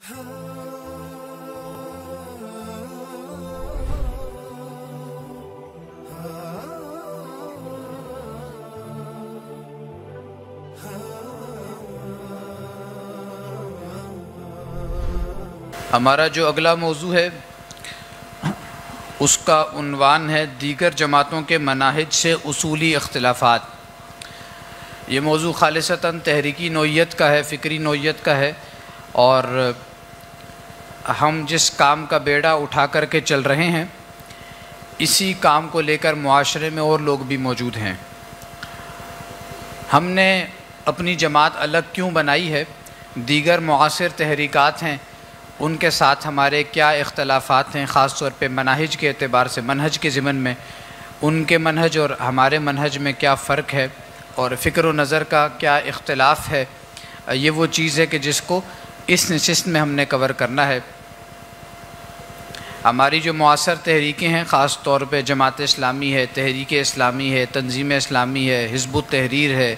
ہمارا جو اگلا موضوع ہے اس کا عنوان ہے دیگر جماعتوں کے مناہج سے اصولی اختلافات۔ یہ موضوع خالصتاً تحریکی نوعیت کا ہے، فکری نوعیت کا ہے، اور ہم جس کام کا بیڑا اٹھا کر کے چل رہے ہیں اسی کام کو لے کر معاشرے میں اور لوگ بھی موجود ہیں۔ ہم نے اپنی جماعت الگ کیوں بنائی ہے، دیگر معاصر تحریکات ہیں ان کے ساتھ ہمارے کیا اختلافات ہیں، خاص طور پہ مناہج کے اعتبار سے، منہج کے ضمن میں ان کے منہج اور ہمارے منہج میں کیا فرق ہے اور فکر و نظر کا کیا اختلاف ہے۔ یہ وہ چیز ہے کہ جس کو اس نشست میں ہم نے کور کرنا ہے۔ ہماری جو معاصر تحریکیں ہیں، خاص طور پہ جماعت اسلامی ہے، تحریک اسلامی ہے، تنظیم اسلامی ہے، حزب التحریر ہے،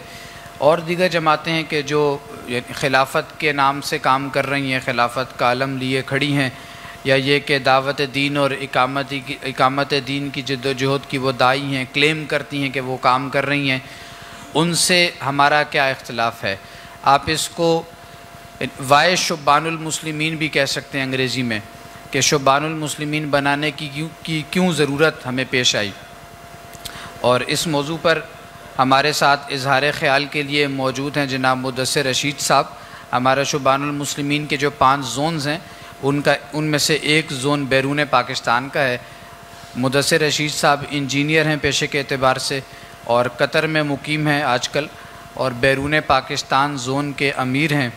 اور دیگر جماعتیں ہیں کہ جو خلافت کے نام سے کام کر رہی ہیں، خلافت کا علم لیے کھڑی ہیں، یا یہ کہ دعوت دین اور اقامت دین کی جد و جہد کی وہ داعی ہیں، کلیم کرتی ہیں کہ وہ کام کر رہی ہیں، ان سے ہمارا کیا اختلاف ہے۔ آپ اس کو وائے شبان المسلمین بھی کہہ سکتے ہیں انگریزی میں، کہ شبان المسلمین بنانے کی کیوں ضرورت ہمیں پیش آئی۔ اور اس موضوع پر ہمارے ساتھ اظہار خیال کے لیے موجود ہیں جناب مدثر رشید صاحب۔ ہمارا شبان المسلمین کے جو 5 زونز ہیں ان میں سے ایک زون بیرون پاکستان کا ہے۔ مدثر رشید صاحب انجینئر ہیں پیشے کے اعتبار سے، اور قطر میں مقیم ہیں آج کل، اور بیرون پاکستان زون کے امیر ہیں،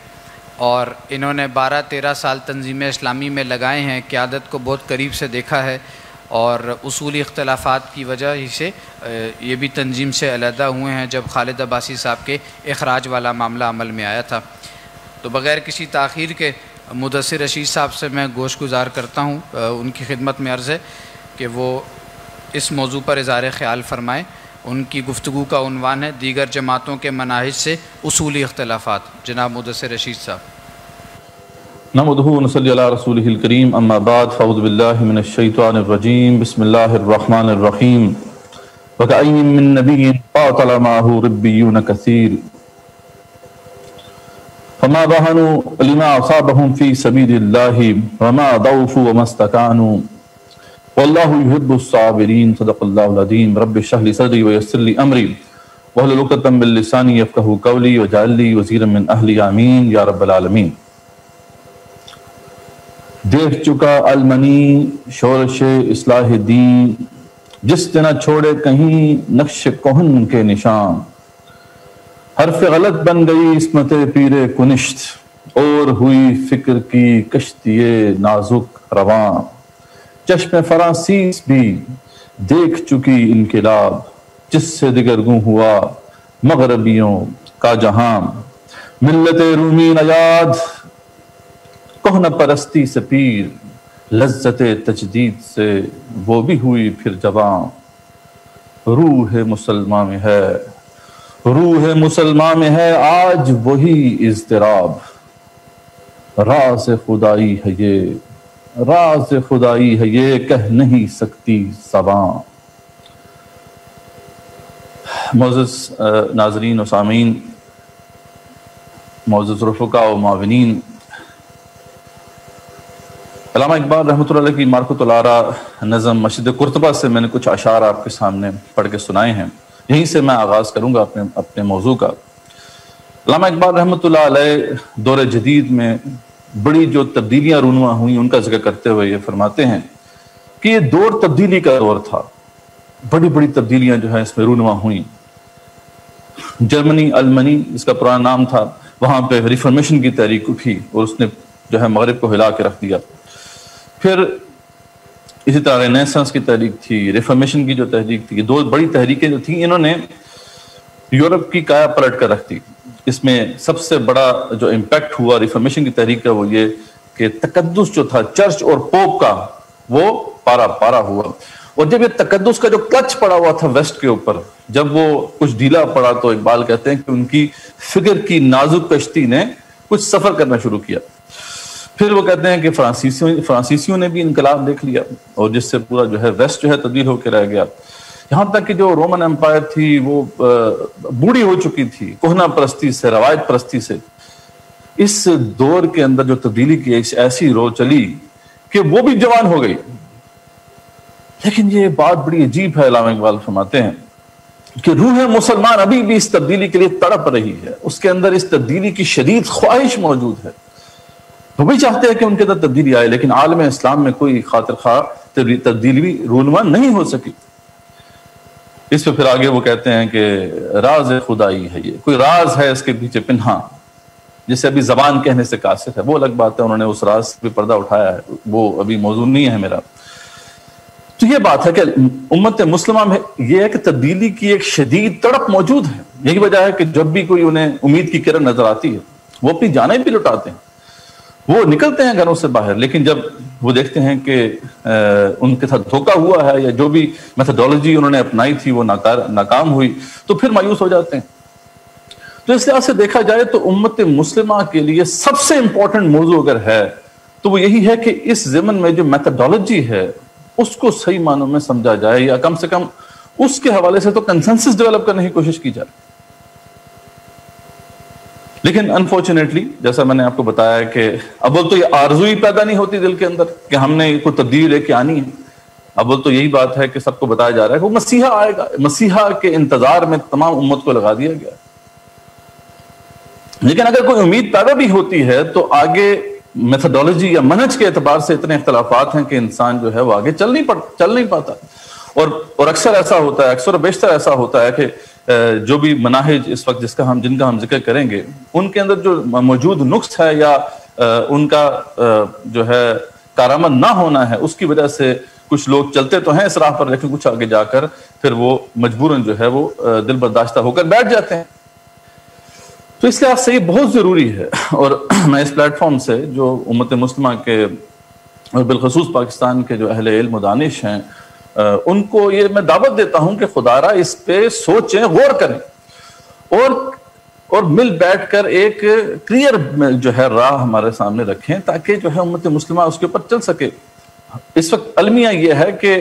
اور انہوں نے 12-13 سال تنظیم اسلامی میں لگائے ہیں، قیادت کو بہت قریب سے دیکھا ہے، اور اصولی اختلافات کی وجہ ہی سے یہ بھی تنظیم سے علیحدہ ہوئے ہیں جب خالد عباسی صاحب کے اخراج والا معاملہ عمل میں آیا تھا۔ تو بغیر کسی تاخیر کے مدثر رشید صاحب سے میں گوش گزار کرتا ہوں، ان کی خدمت میں عرض ہے کہ وہ اس موضوع پر اظہار خیال فرمائیں۔ ان کی گفتگو کا عنوان ہے دیگر جماعتوں کے مناہج سے اصولی اختلافات۔ جناب مدثر رشید صاحب۔ نحمدہ ونصلی علی رسولہ الکریم، اما بعد، فاعوذ باللہ من الشیطان الرجیم، بسم اللہ الرحمن الرحیم۔ وَكَأَيٍّ مِّن نَبِيٍّ قَاتَلَ مَعَهُ رِبِّيُّونَ كَثِيرٌ فَمَا وَهَنُوا لِمَا أَصَابَهُمْ فِي سَبِيلِ اللَّهِ وَمَا ضَعُفُوا وَمَا اسْتَكَانُوا وَاللَّهُ يُحِبُّ الصَّابِرِينَ۔ صدق اللہ العظیم۔ رب اشرح لي صدری ويسر لي أمری واحلل عقدۃ من لسانی یفقہوا قولی واجعل لي وزیرا من اہلی، آمین یا رب العالمین۔ دیکھ چکا المنی شورش اصلاح دین، جس نے نہ چھوڑے کہیں نقش کہن کے نشان، حرف غلط بن گئی عصمت پیر کنشت، اور ہوئی فکر کی کشتی نازک رواں، چشم فرانسیس بھی دیکھ چکی انقلاب، جس سے دگرگوں ہوا مغربیوں کا جہاں، ملت رومی نژاد کہنہ پرستی سے پیر، لذت تجدید سے وہ بھی ہوئی پھر جوان، روح مسلمہ میں ہے، روح مسلمہ میں ہے آج وہی اضطراب، راز خدائی ہے یہ، راز خدائی ہے یہ، کہہ نہیں سکتی زبان۔ معزز ناظرین و سامعین، معزز رفقاء و معاونین، علامہ اقبال رحمۃ اللہ علیہ کی معرفت الآراء نظم مشد قرطبہ سے میں نے کچھ اشعار آپ کے سامنے پڑھ کے سنائے ہیں، یہیں سے میں آغاز کروں گا اپنے موضوع کا۔ علامہ اقبال رحمۃ اللہ علیہ دور جدید میں بڑی جو تبدیلیاں رونما ہوئیں ان کا ذکر کرتے ہوئے یہ فرماتے ہیں کہ یہ دور تبدیلی کا دور تھا، بڑی بڑی تبدیلیاں جو ہیں اس میں رونما ہوئیں۔ جرمنی، المنی اس کا پرانا نام تھا، وہاں پہ ریفارمیشن کی تحریک اٹھی اور اس نے جو ہے مغرب کو ہلا کے رکھ دیا۔ پھر اسی طرح رینیسانس کی تحریک تھی، ریفارمیشن کی جو تحریک تھی، یہ 2 بڑی تحریکیں جو تھیں انہوں نے یورپ کی کایا پلٹ کر رکھ دی۔ اس میں سب سے بڑا جو امپیکٹ ہوا ریفارمیشن کی تحریک کا وہ یہ کہ تقدس جو تھا چرچ اور پوپ کا وہ پارا پارا ہوا، اور جب یہ تقدس کا جو کلچ پڑا ہوا تھا ویسٹ کے اوپر، جب وہ کچھ ڈھیلا پڑا تو اقبال کہتے ہیں کہ ان کی فکر کی نازک کشتی نے کچھ سفر کرنا شروع کیا۔ پھر وہ کہتے ہیں کہ فرانسیسیوں نے بھی انقلاب دیکھ لیا اور جس سے پورا جو ہے ویسٹ جو ہے تبدیل ہو کے رہ گیا، یہاں تک کہ جو رومن امپائر تھی وہ بوڑھی ہو چکی تھی کہنہ پرستی سے، روایت پرستی سے۔ اس دور کے اندر جو تبدیلی کی ایسی رو چلی کہ وہ بھی جوان ہو گئی۔ لیکن یہ بات بڑی عجیب ہے، علامہ اقبال فرماتے ہیں کہ روح مسلمان ابھی بھی اس تبدیلی کے لیے تڑپ رہی ہے، اس کے اندر اس تبدیلی کی شدید خواہش موجود ہے، وہ بھی چاہتے ہیں کہ ان کے اندر تبدیلی آئے، لیکن عالم اسلام میں کوئی خاطر خواہ تبدیلی بھی رونما نہیں ہو سکی۔ اس پہ پھر آگے وہ کہتے ہیں کہ راز خدائی ہے، یہ کوئی راز ہے اس کے پیچھے پنہاں، جسے ابھی زبان کہنے سے قاصر ہے، وہ الگ بات ہے، انہوں نے اس راز پہ پردہ اٹھایا ہے، وہ ابھی موضوع نہیں ہے میرا۔ تو یہ بات ہے کہ امت مسلمہ میں یہ ہے کہ تبدیلی کی ایک شدید تڑپ موجود ہے۔ یہی وجہ ہے کہ جب بھی کوئی انہیں امید کی کرن نظر آتی ہے وہ اپنی جانیں بھی لٹاتے ہیں، وہ نکلتے ہیں گھروں سے باہر، لیکن جب وہ دیکھتے ہیں کہ ان کے ساتھ دھوکہ ہوا ہے یا جو بھی میتھڈالوجی انہوں نے اپنائی تھی وہ ناکام ہوئی تو پھر مایوس ہو جاتے ہیں۔ تو اس لحاظ سے دیکھا جائے تو امت مسلمہ کے لیے سب سے امپورٹنٹ موضوع اگر ہے تو وہ یہی ہے کہ اس ضمن میں جو میتھڈالوجی ہے اس کو صحیح معنوں میں سمجھا جائے، یا کم سے کم اس کے حوالے سے تو کنسنسس ڈیولپ کرنے کی کوشش کی جائے۔ لیکن انفارچونیٹلی جیسا میں نے آپ کو بتایا کہ اول تو یہ آرزو ہی پیدا نہیں ہوتی دل کے اندر کہ ہم نے کوئی تبدیلی لے کے آنی ہے، اول تو یہی بات ہے کہ سب کو بتایا جا رہا ہے کہ وہ مسیحا آئے گا، مسیحا کے انتظار میں تمام امت کو لگا دیا گیا۔ لیکن اگر کوئی امید پیدا بھی ہوتی ہے تو آگے میتھڈالوجی یا منہج کے اعتبار سے اتنے اختلافات ہیں کہ انسان جو ہے وہ آگے چل نہیں پاتا، اور اکثر ایسا ہوتا ہے، اکثر و بیشتر ایسا ہوتا ہے کہ جو بھی مناہج اس وقت جن کا ہم ذکر کریں گے ان کے اندر جو موجود نقص ہے یا ان کا جو ہے کارآمد نہ ہونا ہے، اس کی وجہ سے کچھ لوگ چلتے تو ہیں اس راہ پر، لیکن کچھ آگے جا کر پھر وہ مجبوراً جو ہے وہ دل برداشتہ ہو کر بیٹھ جاتے ہیں۔ تو اس لحاظ سے یہ بہت ضروری ہے، اور میں اس پلیٹ فارم سے جو امت مسلمہ کے اور بالخصوص پاکستان کے جو اہل علم و دانش ہیں ان کو یہ میں دعوت دیتا ہوں کہ خدا را اس پہ سوچیں، غور کریں، اور مل بیٹھ کر ایک کلیئر جو ہے راہ ہمارے سامنے رکھیں تاکہ جو ہے امت مسلمہ اس کے اوپر چل سکے۔ اس وقت المیہ یہ ہے کہ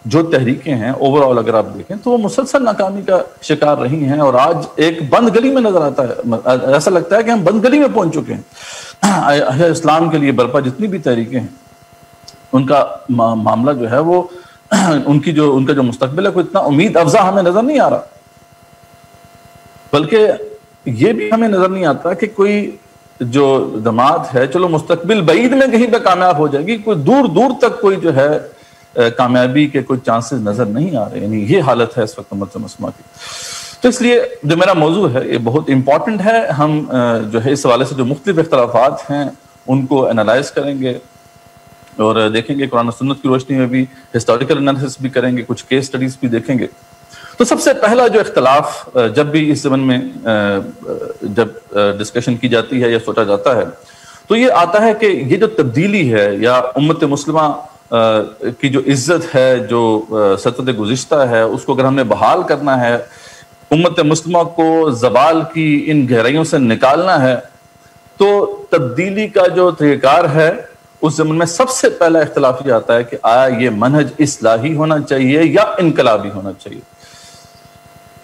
جو تحریکیں ہیں اوورآل اگر آپ دیکھیں تو وہ مسلسل ناکامی کا شکار رہی ہیں، اور آج ایک بند گلی میں نظر آتا ہے، ایسا لگتا ہے کہ ہم بند گلی میں پہنچ چکے ہیں۔ اسلام کے لیے برپا جتنی بھی تحریکیں ہیں ان کا معاملہ جو ہے وہ ان کا جو مستقبل ہے کوئی اتنا امید افزا ہمیں نظر نہیں آ رہا، بلکہ یہ بھی ہمیں نظر نہیں آتا کہ کوئی جو جماعت ہے چلو مستقبل بعید میں کہیں پہ کامیاب ہو جائے گی، کوئی دور دور تک کوئی جو ہے کامیابی کے کوئی چانسز نظر نہیں آ رہے، یعنی یہ حالت ہے اس وقت امت مسلمہ کی۔ تو اس لیے جو میرا موضوع ہے یہ بہت امپورٹنٹ ہے، ہم جو ہے اس حوالے سے جو مختلف اختلافات ہیں ان کو انالائز کریں گے اور دیکھیں گے، قرآن و سنت کی روشنی میں بھی ہسٹوریکل انالیسس بھی کریں گے، کچھ کیس سٹڈیز بھی دیکھیں گے۔ تو سب سے پہلا جو اختلاف جب بھی اس زمن میں جب ڈسکشن کی جاتی ہے یا سوچا جاتا ہے تو یہ آتا ہے کہ یہ جو تبدیلی ہے یا امت مسلمہ کی جو عزت ہے، جو سطرت گزشتہ ہے، اس کو اگر ہم نے بحال کرنا ہے، امت مسلمہ کو زوال کی ان گہرائیوں سے نکالنا ہے، تو تبدیلی کا جو طریقہ کار ہے اس زمن میں سب سے پہلا اختلاف یہ آتا ہے کہ آیا یہ منہج اصلاحی ہونا چاہیے یا انقلابی ہونا چاہیے۔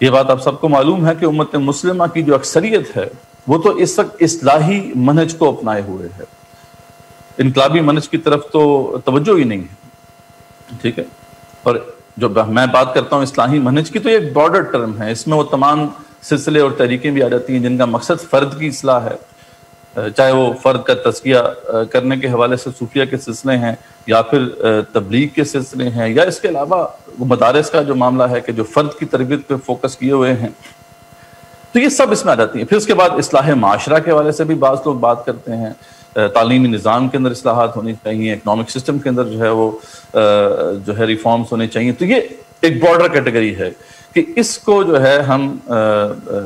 یہ بات آپ سب کو معلوم ہے کہ امت مسلمہ کی جو اکثریت ہے وہ تو اس وقت اصلاحی منہج کو اپنائے ہوئے ہے، انقلابی منہج کی طرف تو توجہ ہی نہیں ہے، ٹھیک ہے۔ اور جو میں بات کرتا ہوں اصلاحی منہج کی تو یہ ایک براڈر ٹرم ہے، اس میں وہ تمام سلسلے اور تحریکیں بھی آ جاتی ہیں جن کا مقصد فرد کی اصلاح ہے، چاہے وہ فرد کا تزکیہ کرنے کے حوالے سے صوفیہ کے سلسلے ہیں یا پھر تبلیغ کے سلسلے ہیں، یا اس کے علاوہ مدارس کا جو معاملہ ہے کہ جو فرد کی تربیت پہ فوکس کیے ہوئے ہیں، تو یہ سب اس میں آ جاتی ہیں۔ پھر اس کے بعد اصلاح معاشرہ کے حوالے سے بھی بعض لوگ بات کرتے ہیں، تعلیمی نظام کے اندر اصلاحات ہونی چاہیے، اکنامک سسٹم کے اندر جو ہے وہ جو ہے ریفارمز ہونے چاہیے۔ تو یہ ایک بارڈر کیٹیگری ہے کہ اس کو جو ہے ہم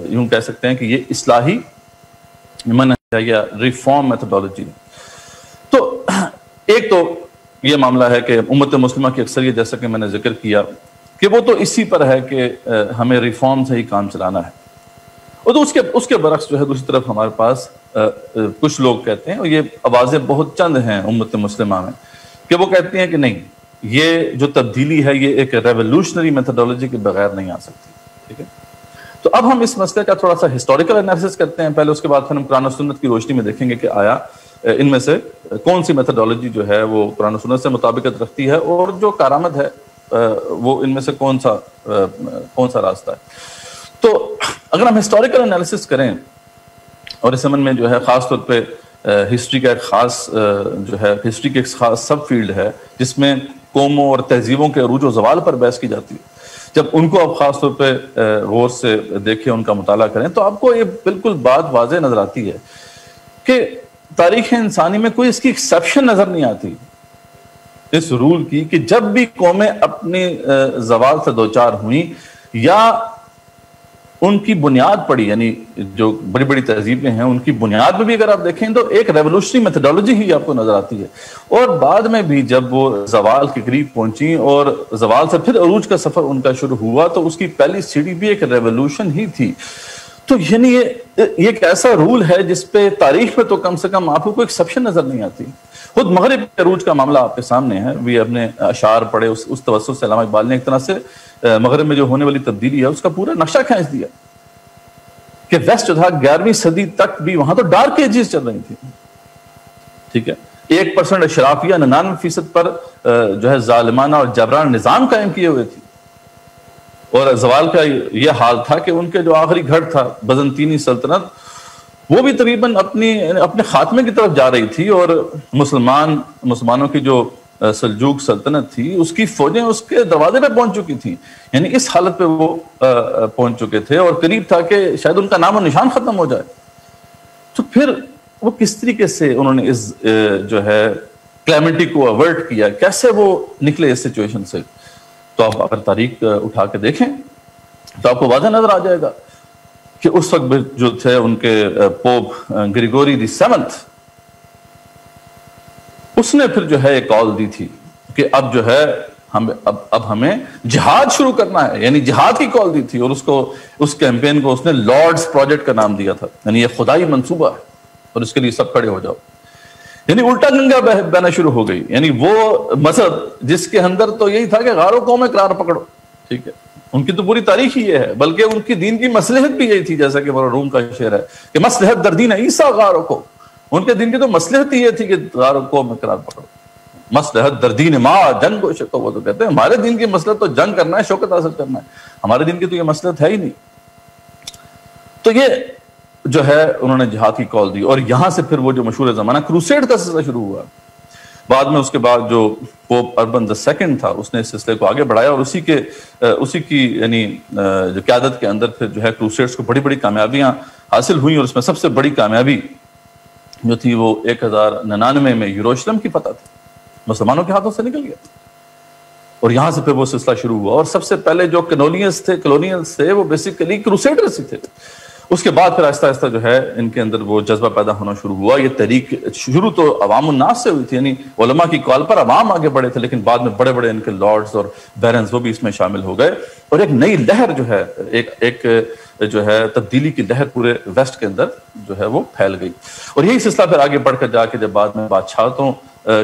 یوں کہہ سکتے ہیں کہ یہ اصلاحی منہج یا ریفارم میتھڈالوجی۔ تو ایک تو یہ معاملہ ہے کہ امت مسلمہ کی اکثریت جیسا کہ میں نے ذکر کیا کہ وہ تو اسی پر ہے کہ ہمیں ریفارم سے ہی کام چلانا ہے، اور تو اس کے برعکس جو ہے دوسری طرف ہمارے پاس کچھ لوگ کہتے ہیں، اور یہ آوازیں بہت چند ہیں امت مسلمہ میں، کہ وہ کہتے ہیں کہ نہیں، یہ جو تبدیلی ہے یہ ایک ریولوشنری میتھڈولوجی کے بغیر نہیں آ سکتی. ٹھیک ہے، تو اب ہم اس مسئلے کا تھوڑا سا ہسٹوریکل انالیسس کرتے ہیں پہلے، اس کے بعد پھر ہم قرآن و سنت کی روشنی میں دیکھیں گے کہ آیا ان میں سے کون سی میتھڈولوجی جو ہے وہ قرآن و سنت سے مطابقت رکھتی ہے، اور جو کارآمد ہے وہ ان میں سے کون سا راستہ ہے. تو اگر ہم ہسٹوریکل انالیسس کریں، اور اس زمن میں جو ہے خاص طور پہ ہسٹری کا ایک خاص جو ہے ہسٹری کی ایک خاص سب فیلڈ ہے جس میں قوموں اور تہذیبوں کے عروج و زوال پر بحث کی جاتی ہے، جب ان کو آپ خاص طور پہ غور سے دیکھیں، ان کا مطالعہ کریں، تو آپ کو یہ بالکل بات واضح نظر آتی ہے کہ تاریخ انسانی میں کوئی اس کی ایکسیپشن نظر نہیں آتی اس رول کی، کہ جب بھی قومیں اپنی زوال سے دوچار ہوئیں یا ان کی بنیاد پڑی، یعنی جو بڑی بڑی تہذیبیں ہیں ان کی بنیاد میں بھی اگر آپ دیکھیں تو ایک ریولوشنری میتھڈولوجی ہی آپ کو نظر آتی ہے، اور بعد میں بھی جب وہ زوال کے قریب پہنچی اور زوال سے پھر عروج کا سفر ان کا شروع ہوا تو اس کی پہلی سیڑھی بھی ایک ریولوشن ہی تھی. تو یعنی یہ ایک ایسا رول ہے جس پہ تاریخ میں تو کم سے کم آپ کو کوئی ایکسیپشن نظر نہیں آتی. خود مغرب کے عروج کا معاملہ آپ کے سامنے ہے، بھی اپنے اشعار پڑھے، اس توسط سے علامہ اقبال نے ایک طرح سے مغرب میں جو ہونے والی تبدیلی ہے اس کا پورا نقشہ کھینچ دیا کہ ویسٹ جو تھا 11ویں صدی تک بھی وہاں تو ڈارک ایجز چل رہی تھی. ٹھیک ہے، 1% اشرافیہ 99% پر جو ہے ظالمانہ اور جبران نظام قائم کیے ہوئے تھی، اور زوال کا یہ حال تھا کہ ان کے جو آخری گھڑ تھا بزنطینی سلطنت وہ بھی تقریباً اپنے خاتمے کی طرف جا رہی تھی، اور مسلمانوں کی جو سلجوق سلطنت تھی اس کی فوجیں اس کے دروازے پہ پہنچ چکی تھیں، یعنی اس حالت پہ وہ پہنچ چکے تھے، اور قریب تھا کہ شاید ان کا نام و نشان ختم ہو جائے. تو پھر وہ کس طریقے سے انہوں نے اس جو ہے کلیمٹی کو اوائڈ کیا، کیسے وہ نکلے اس سچویشن سے؟ تو آپ اگر تاریخ اٹھا کے دیکھیں تو آپ کو واضح نظر آ جائے گا کہ اس وقت جو تھے ان کے پوپ گریگوری دی 7th، اس نے پھر جو ہے ایک کال دی تھی کہ اب جو ہے اب ہمیں جہاد شروع کرنا ہے، یعنی جہاد کی کال دی تھی، اور اس کیمپین کو اس نے لارڈز پروجیکٹ کا نام دیا تھا، یعنی یہ خدائی منصوبہ ہے اور اس کے لیے سب کھڑے ہو جاؤ. یعنی الٹا گنگا بہنا شروع ہو گئی، یعنی وہ مذہب جس کے اندر تو یہی تھا کہ غاروں قوم میں قرار پکڑو. ٹھیک ہے، ان کی تو پوری تاریخ ہی یہ ہے، بلکہ ان کی دین کی مصلحت بھی یہی تھی، جیسا کہ روم کا شعر ہے کہ مصلحت در دین عیسیٰ غاروں کو، ان کے دین کی تو مصلحت ہی یہ تھی کہ غاروں قوم میں قرار پکڑو. مصلحت در دین ما جنگ و شوکت، وہ تو کہتے ہیں ہمارے دین کی مصلحت تو جنگ کرنا ہے، شوکت حاصل کرنا ہے، ہمارے دین کی تو یہ مصلحت ہے ہی نہیں. تو یہ جو ہے انہوں نے جہاد کی کال دی، اور یہاں سے پھر وہ جو مشہور زمانہ کروسیڈ کا سلسلہ شروع ہوا. بعد میں اس کے بعد جو پوپ اربن II تھا اس نے اس سلسلے کو آگے بڑھایا، اور اسی کی یعنی جو قیادت کے اندر پھر جو ہے کروسیڈز کو بڑی بڑی کامیابیاں حاصل ہوئیں، اور اس میں سب سے بڑی کامیابی جو تھی وہ 1099 میں یروشلم کی فتح تھی، مسلمانوں کے ہاتھوں سے نکل گیا، اور یہاں سے پھر وہ سلسلہ شروع ہوا. اور سب سے پہلے جو کلونیلز تھے وہ بیسیکلی کروسیڈرز ہی تھے. اس کے بعد پھر آہستہ آہستہ جو ہے ان کے اندر وہ جذبہ پیدا ہونا شروع ہوا. یہ تحریک شروع تو عوام الناس سے ہوئی تھی، یعنی علماء کی کال پر عوام آگے بڑھے تھے، لیکن بعد میں بڑے بڑے ان کے لارڈز اور بیرنز وہ بھی اس میں شامل ہو گئے، اور ایک نئی لہر جو ہے ایک جو ہے تبدیلی کی لہر پورے ویسٹ کے اندر جو ہے وہ پھیل گئی. اور یہی سلسلہ پھر آگے بڑھ کر جا کے جب بعد میں بادشاہتوں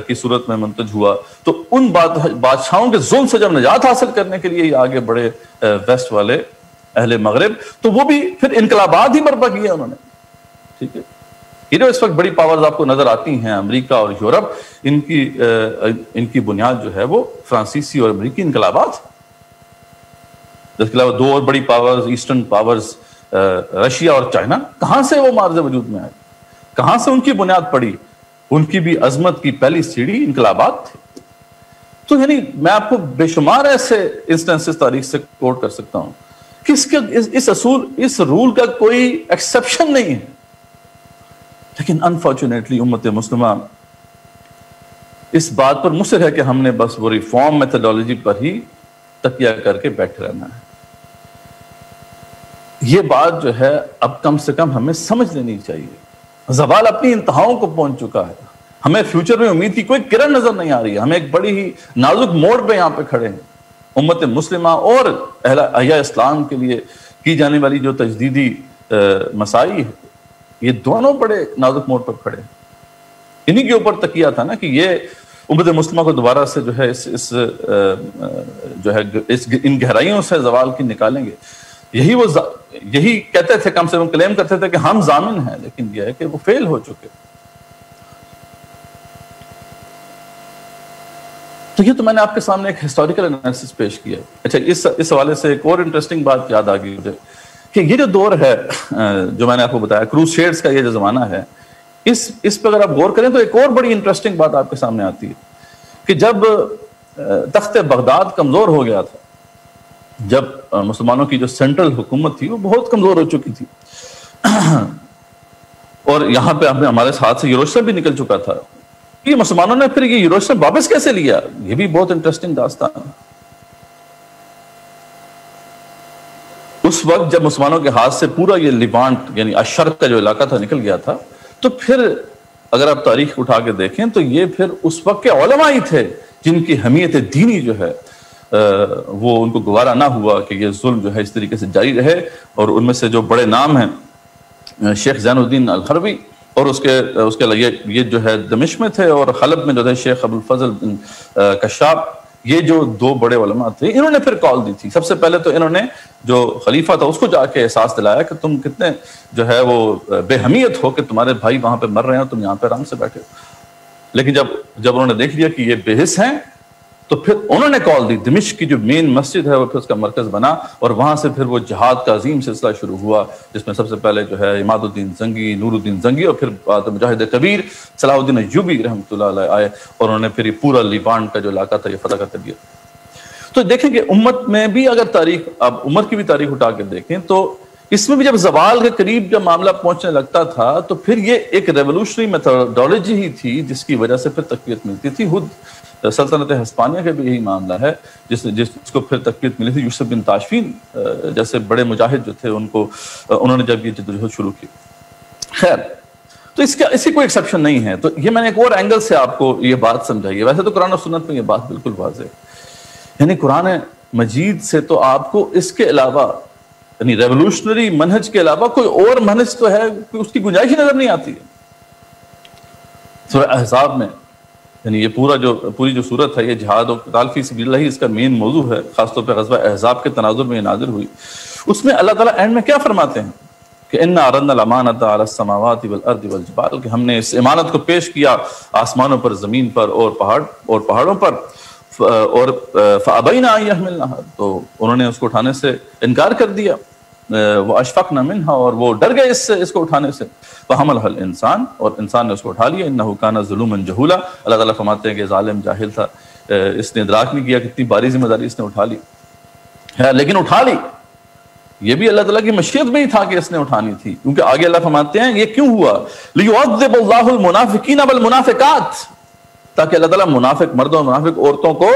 کی صورت میں منتج ہوا، تو ان بادشاہوں کے ظلم سے جب نجات حاصل کرنے کے لیے آگے بڑھے ویسٹ والے اہل مغرب، تو وہ بھی پھر انقلابات ہی برپا کیے انہوں نے. ٹھیک ہے، یہ جو اس وقت بڑی پاورز آپ کو نظر آتی ہیں امریکہ اور یورپ، ان کی بنیاد جو ہے وہ فرانسیسی اور امریکی انقلابات. اس کے علاوہ 2 اور بڑی پاورز ایسٹرن پاورز رشیا اور چائنا، کہاں سے وہ معرض وجود میں آئے، کہاں سے ان کی بنیاد پڑی؟ ان کی بھی عظمت کی پہلی سیڑھی انقلابات تھے. تو یعنی میں آپ کو بے شمار ایسے انسٹنسز تاریخ سے کوٹ کر سکتا ہوں کہ اس رول کا کوئی ایکسیپشن نہیں ہے. لیکن انفارچونیٹلی امت مسلمہ اس بات پر مصر ہے کہ ہم نے بس وہ ریفارم میتھڈولوجی پر ہی تکیہ کر کے بیٹھے رہنا ہے. یہ بات جو ہے اب کم سے کم ہمیں سمجھ لینی چاہیے. زوال اپنی انتہاؤں کو پہنچ چکا ہے، ہمیں فیوچر میں امید کی کوئی کرن نظر نہیں آ رہی ہے. ہم ایک بڑی ہی نازک موڑ پہ یہاں پہ کھڑے ہیں. امت مسلمہ اور احیاء اسلام کے لیے کی جانے والی جو تجدیدی مساعی ہے، یہ دونوں بڑے نازک موڑ پر کھڑے ہیں. انہی کے اوپر تکیہ تھا نا کہ یہ امت مسلمہ کو دوبارہ سے جو ہے ان گہرائیوں سے زوال کی نکالیں گے. یہی کہتے تھے، کم سے کم کلیم کرتے تھے کہ ہم ضامن ہیں، لیکن یہ ہے کہ وہ فیل ہو چکے. تو یہ تو میں نے آپ کے سامنے ایک ہسٹوریکل انالیسس پیش کیا. اچھا، اس حوالے سے ایک اور انٹرسٹنگ بات یاد آ گئی مجھے کہ یہ جو دور ہے جو میں نے آپ کو بتایا، کروسیڈز کا یہ جو زمانہ ہے، اس پہ اگر آپ غور کریں تو ایک اور بڑی انٹرسٹنگ بات آپ کے سامنے آتی ہے کہ جب تخت بغداد کمزور ہو گیا تھا، جب مسلمانوں کی جو سینٹرل حکومت تھی وہ بہت کمزور ہو چکی تھی، اور یہاں پہ ہمارے ہاتھ سے یروشلم بھی نکل چکا تھا، یہ مسلمانوں نے پھر یہ یروشلم واپس کیسے لیا؟ یہ بھی بہت انٹرسٹنگ داستان ہے. اس وقت جب مسلمانوں کے ہاتھ سے پورا یہ لیوانٹ یعنی الشرق کا جو علاقہ تھا نکل گیا تھا، تو پھر اگر آپ تاریخ اٹھا کے دیکھیں تو یہ پھر اس وقت کے علماء ہی تھے جن کی حمیت دینی جو ہے وہ ان کو گوارا نہ ہوا کہ یہ ظلم جو ہے اس طریقے سے جاری رہے. اور ان میں سے جو بڑے نام ہیں شیخ زین الدین الخروی، اور اس کے لئے یہ جو ہے دمشق میں تھے، اور حلب میں جو ہے شیخ ابو الفضل بن کشاب، یہ جو دو بڑے علماء تھے، انہوں نے پھر کال دی تھی. سب سے پہلے تو انہوں نے جو خلیفہ تھا اس کو جا کے احساس دلایا کہ تم کتنے جو ہے وہ بے حمیت ہو کہ تمہارے بھائی وہاں پہ مر رہے ہیں، تم یہاں پہ آرام سے بیٹھے ہو. لیکن جب انہوں نے دیکھ لیا کہ یہ بے حس ہیں تو پھر انہوں نے کال دی. دمشق کی جو مین مسجد ہے وہ پھر اس کا مرکز بنا، اور وہاں سے پھر وہ جہاد کا عظیم سلسلہ شروع ہوا، جس میں سب سے پہلے جو ہے عماد الدین زنگی، نور الدین زنگی، اور پھر بعد مجاہد کبیر صلاح الدین ایوبی رحمۃ اللہ علیہ آئے، اور انہوں نے پھر یہ پورا لیوانٹ کا جو علاقہ تھا یہ فتح کر دیا. تو دیکھیں کہ امت میں بھی اگر تاریخ، اب امت کی بھی تاریخ اٹھا کے دیکھیں تو اس میں بھی جب زوال کے قریب جب معاملہ پہنچنے لگتا تھا تو پھر یہ ایک ریولوشنری میتھڈالوجی ہی تھی جس کی وجہ سے پھر تقویت ملتی تھی. خود سلطنت ہسپانیہ کا بھی یہی معاملہ ہے جس کو پھر تقویت ملی تھی. یوسف بن تاشفین جیسے بڑے مجاہد جو تھے انہوں نے جب یہ جدوجہد شروع کی. خیر، تو اس کی کوئی ایکسیپشن نہیں ہے. تو یہ میں نے ایک اور اینگل سے آپ کو یہ بات سمجھائی ہے. ویسے تو قرآن و سنت میں یہ بات بالکل واضح ہے، یعنی قرآن مجید سے تو آپ کو اس کے علاوہ یعنی ریولوشنری منہج کے علاوہ کوئی اور منہج تو ہے، اس کی گنجائش ہی نظر نہیں آتی ہے. سورہ احزاب میں یعنی یہ پوری جو صورت ہے یہ جہاد و قتال فی سبیل اللہ اس کا مین موضوع ہے، خاص طور پہ غزوہ احزاب کے تناظر میں یہ نازل ہوئی. اس میں اللہ تعالیٰ اینڈ میں کیا فرماتے ہیں کہ اِنَّا عَرَضْنَا الْأَمَانَةَ عَلَى السَّمَاوَاتِ وَالْأَرْضِ وَالْجِبَالِ، کہ ہم نے اس امانت کو پیش کیا آسمانوں پر، زمین پر اور پہاڑوں پر. اور فَأَبَيْنَا أَن يَحْمِلْنَهَا، تو انہوں نے اس کو اٹھانے سے انکار کر دیا. وَأَشْفَقْنَا مِنْهَا، اور وہ ڈر گئے اس کو اٹھانے سے. فَحَمَلَهَا الْإِنسَانُ، اور انسان نے اس کو اٹھا لیا. إِنَّهُ كَانَ ظُلُومًا جَهُولًا، اللہ تعالیٰ فرماتے ہیں کہ ظالم جاہل تھا، اس نے ادراک نہیں کیا کتنی باری ذمہ داری اس نے اٹھا لی ہے، لیکن اٹھا لی. یہ بھی اللہ تعالیٰ کی مشیت میں ہی تھا کہ اس نے اٹھانی تھی، کیونکہ آگے اللہ فرماتے ہیں یہ کیوں ہوا، لِيُعَذِّبَ اللَّهُ الْمُنَافِقِينَ وَالْمُنَافِقَاتِ، تاکہ اللہ تعالیٰ منافق مردوں اور منافق عورتوں کو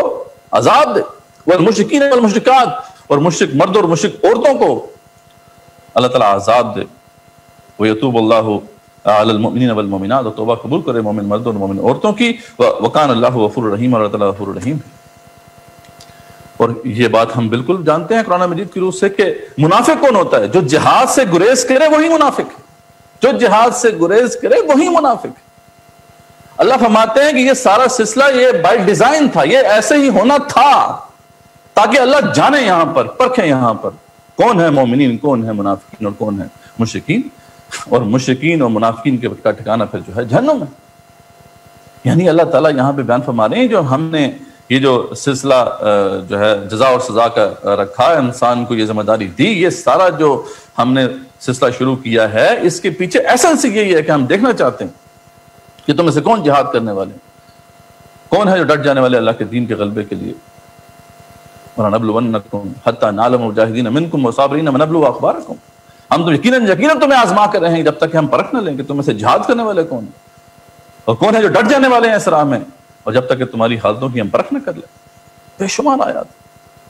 عذاب دے. والمشرکین والمشرکات، اور مشرک مرد اور مشرک عورتوں کو اللہ تعالیٰ عذاب دے. وَيَتُوبُ اللَّهُ عَلَى الْمُؤْمِنِينَ وَالْمُؤْمِنَاتِ، اور توبہ قبول کرے مومن مردوں اور مومن عورتوں کی. وَكَانَ اللَّهُ غَفُورًا رَحِيمًا، اور اللہ تعالیٰ غفور رحیم ہے. اور یہ بات ہم بالکل جانتے ہیں قرآن مجید کی روح سے کہ منافق کون ہوتا ہے؟ جو جہاد سے گریز کرے وہی منافق ہے. جو جہاد سے گریز کرے وہی منافق ہے. اللہ فرماتے ہیں کہ یہ سارا سلسلہ یہ بائی ڈیزائن تھا، یہ ایسے ہی ہونا تھا تاکہ اللہ جانے یہاں پر، پرکھیں یہاں پر کون ہے مومنین، کون ہے منافقین اور کون ہے مشرکین. اور مشرکین اور منافقین کا ٹھکانہ پھر جو ہے جہنم ہے. یعنی اللہ تعالیٰ یہاں پہ بیان فرما رہے ہیں جو ہم نے یہ جو سلسلہ جو ہے جزا اور سزا کا رکھا، انسان کو یہ ذمہ داری دی، یہ سارا جو ہم نے سلسلہ شروع کیا ہے اس کے پیچھے ایسنس یہی ہے کہ ہم دیکھنا چاہتے ہیں کہ تم میں سے کون جہاد کرنے والے ہیں، کون ہے جو ڈٹ جانے والے اللہ کے دین کے غلبے کے لیے. وَلَنَبْلُوَنَّكُمْ حَتَّى نَعْلَمَ الْمُجَاهِدِينَ مِنْكُمْ وَالصَّابِرِينَ وَنَبْلُوَ أَخْبَارَكُمْ، ہم تو یقیناً تمہیں آزما کر رہے ہیں جب تک کہ ہم پرکھ نہ لیں کہ تم میں سے جہاد کرنے والے کون ہیں اور کون ہے جو ڈٹ جانے والے ہیں اس راہ میں، اور جب تک کہ تمہاری حالتوں کی ہم پرکھ نہ کر لیں. بے شمار آیات.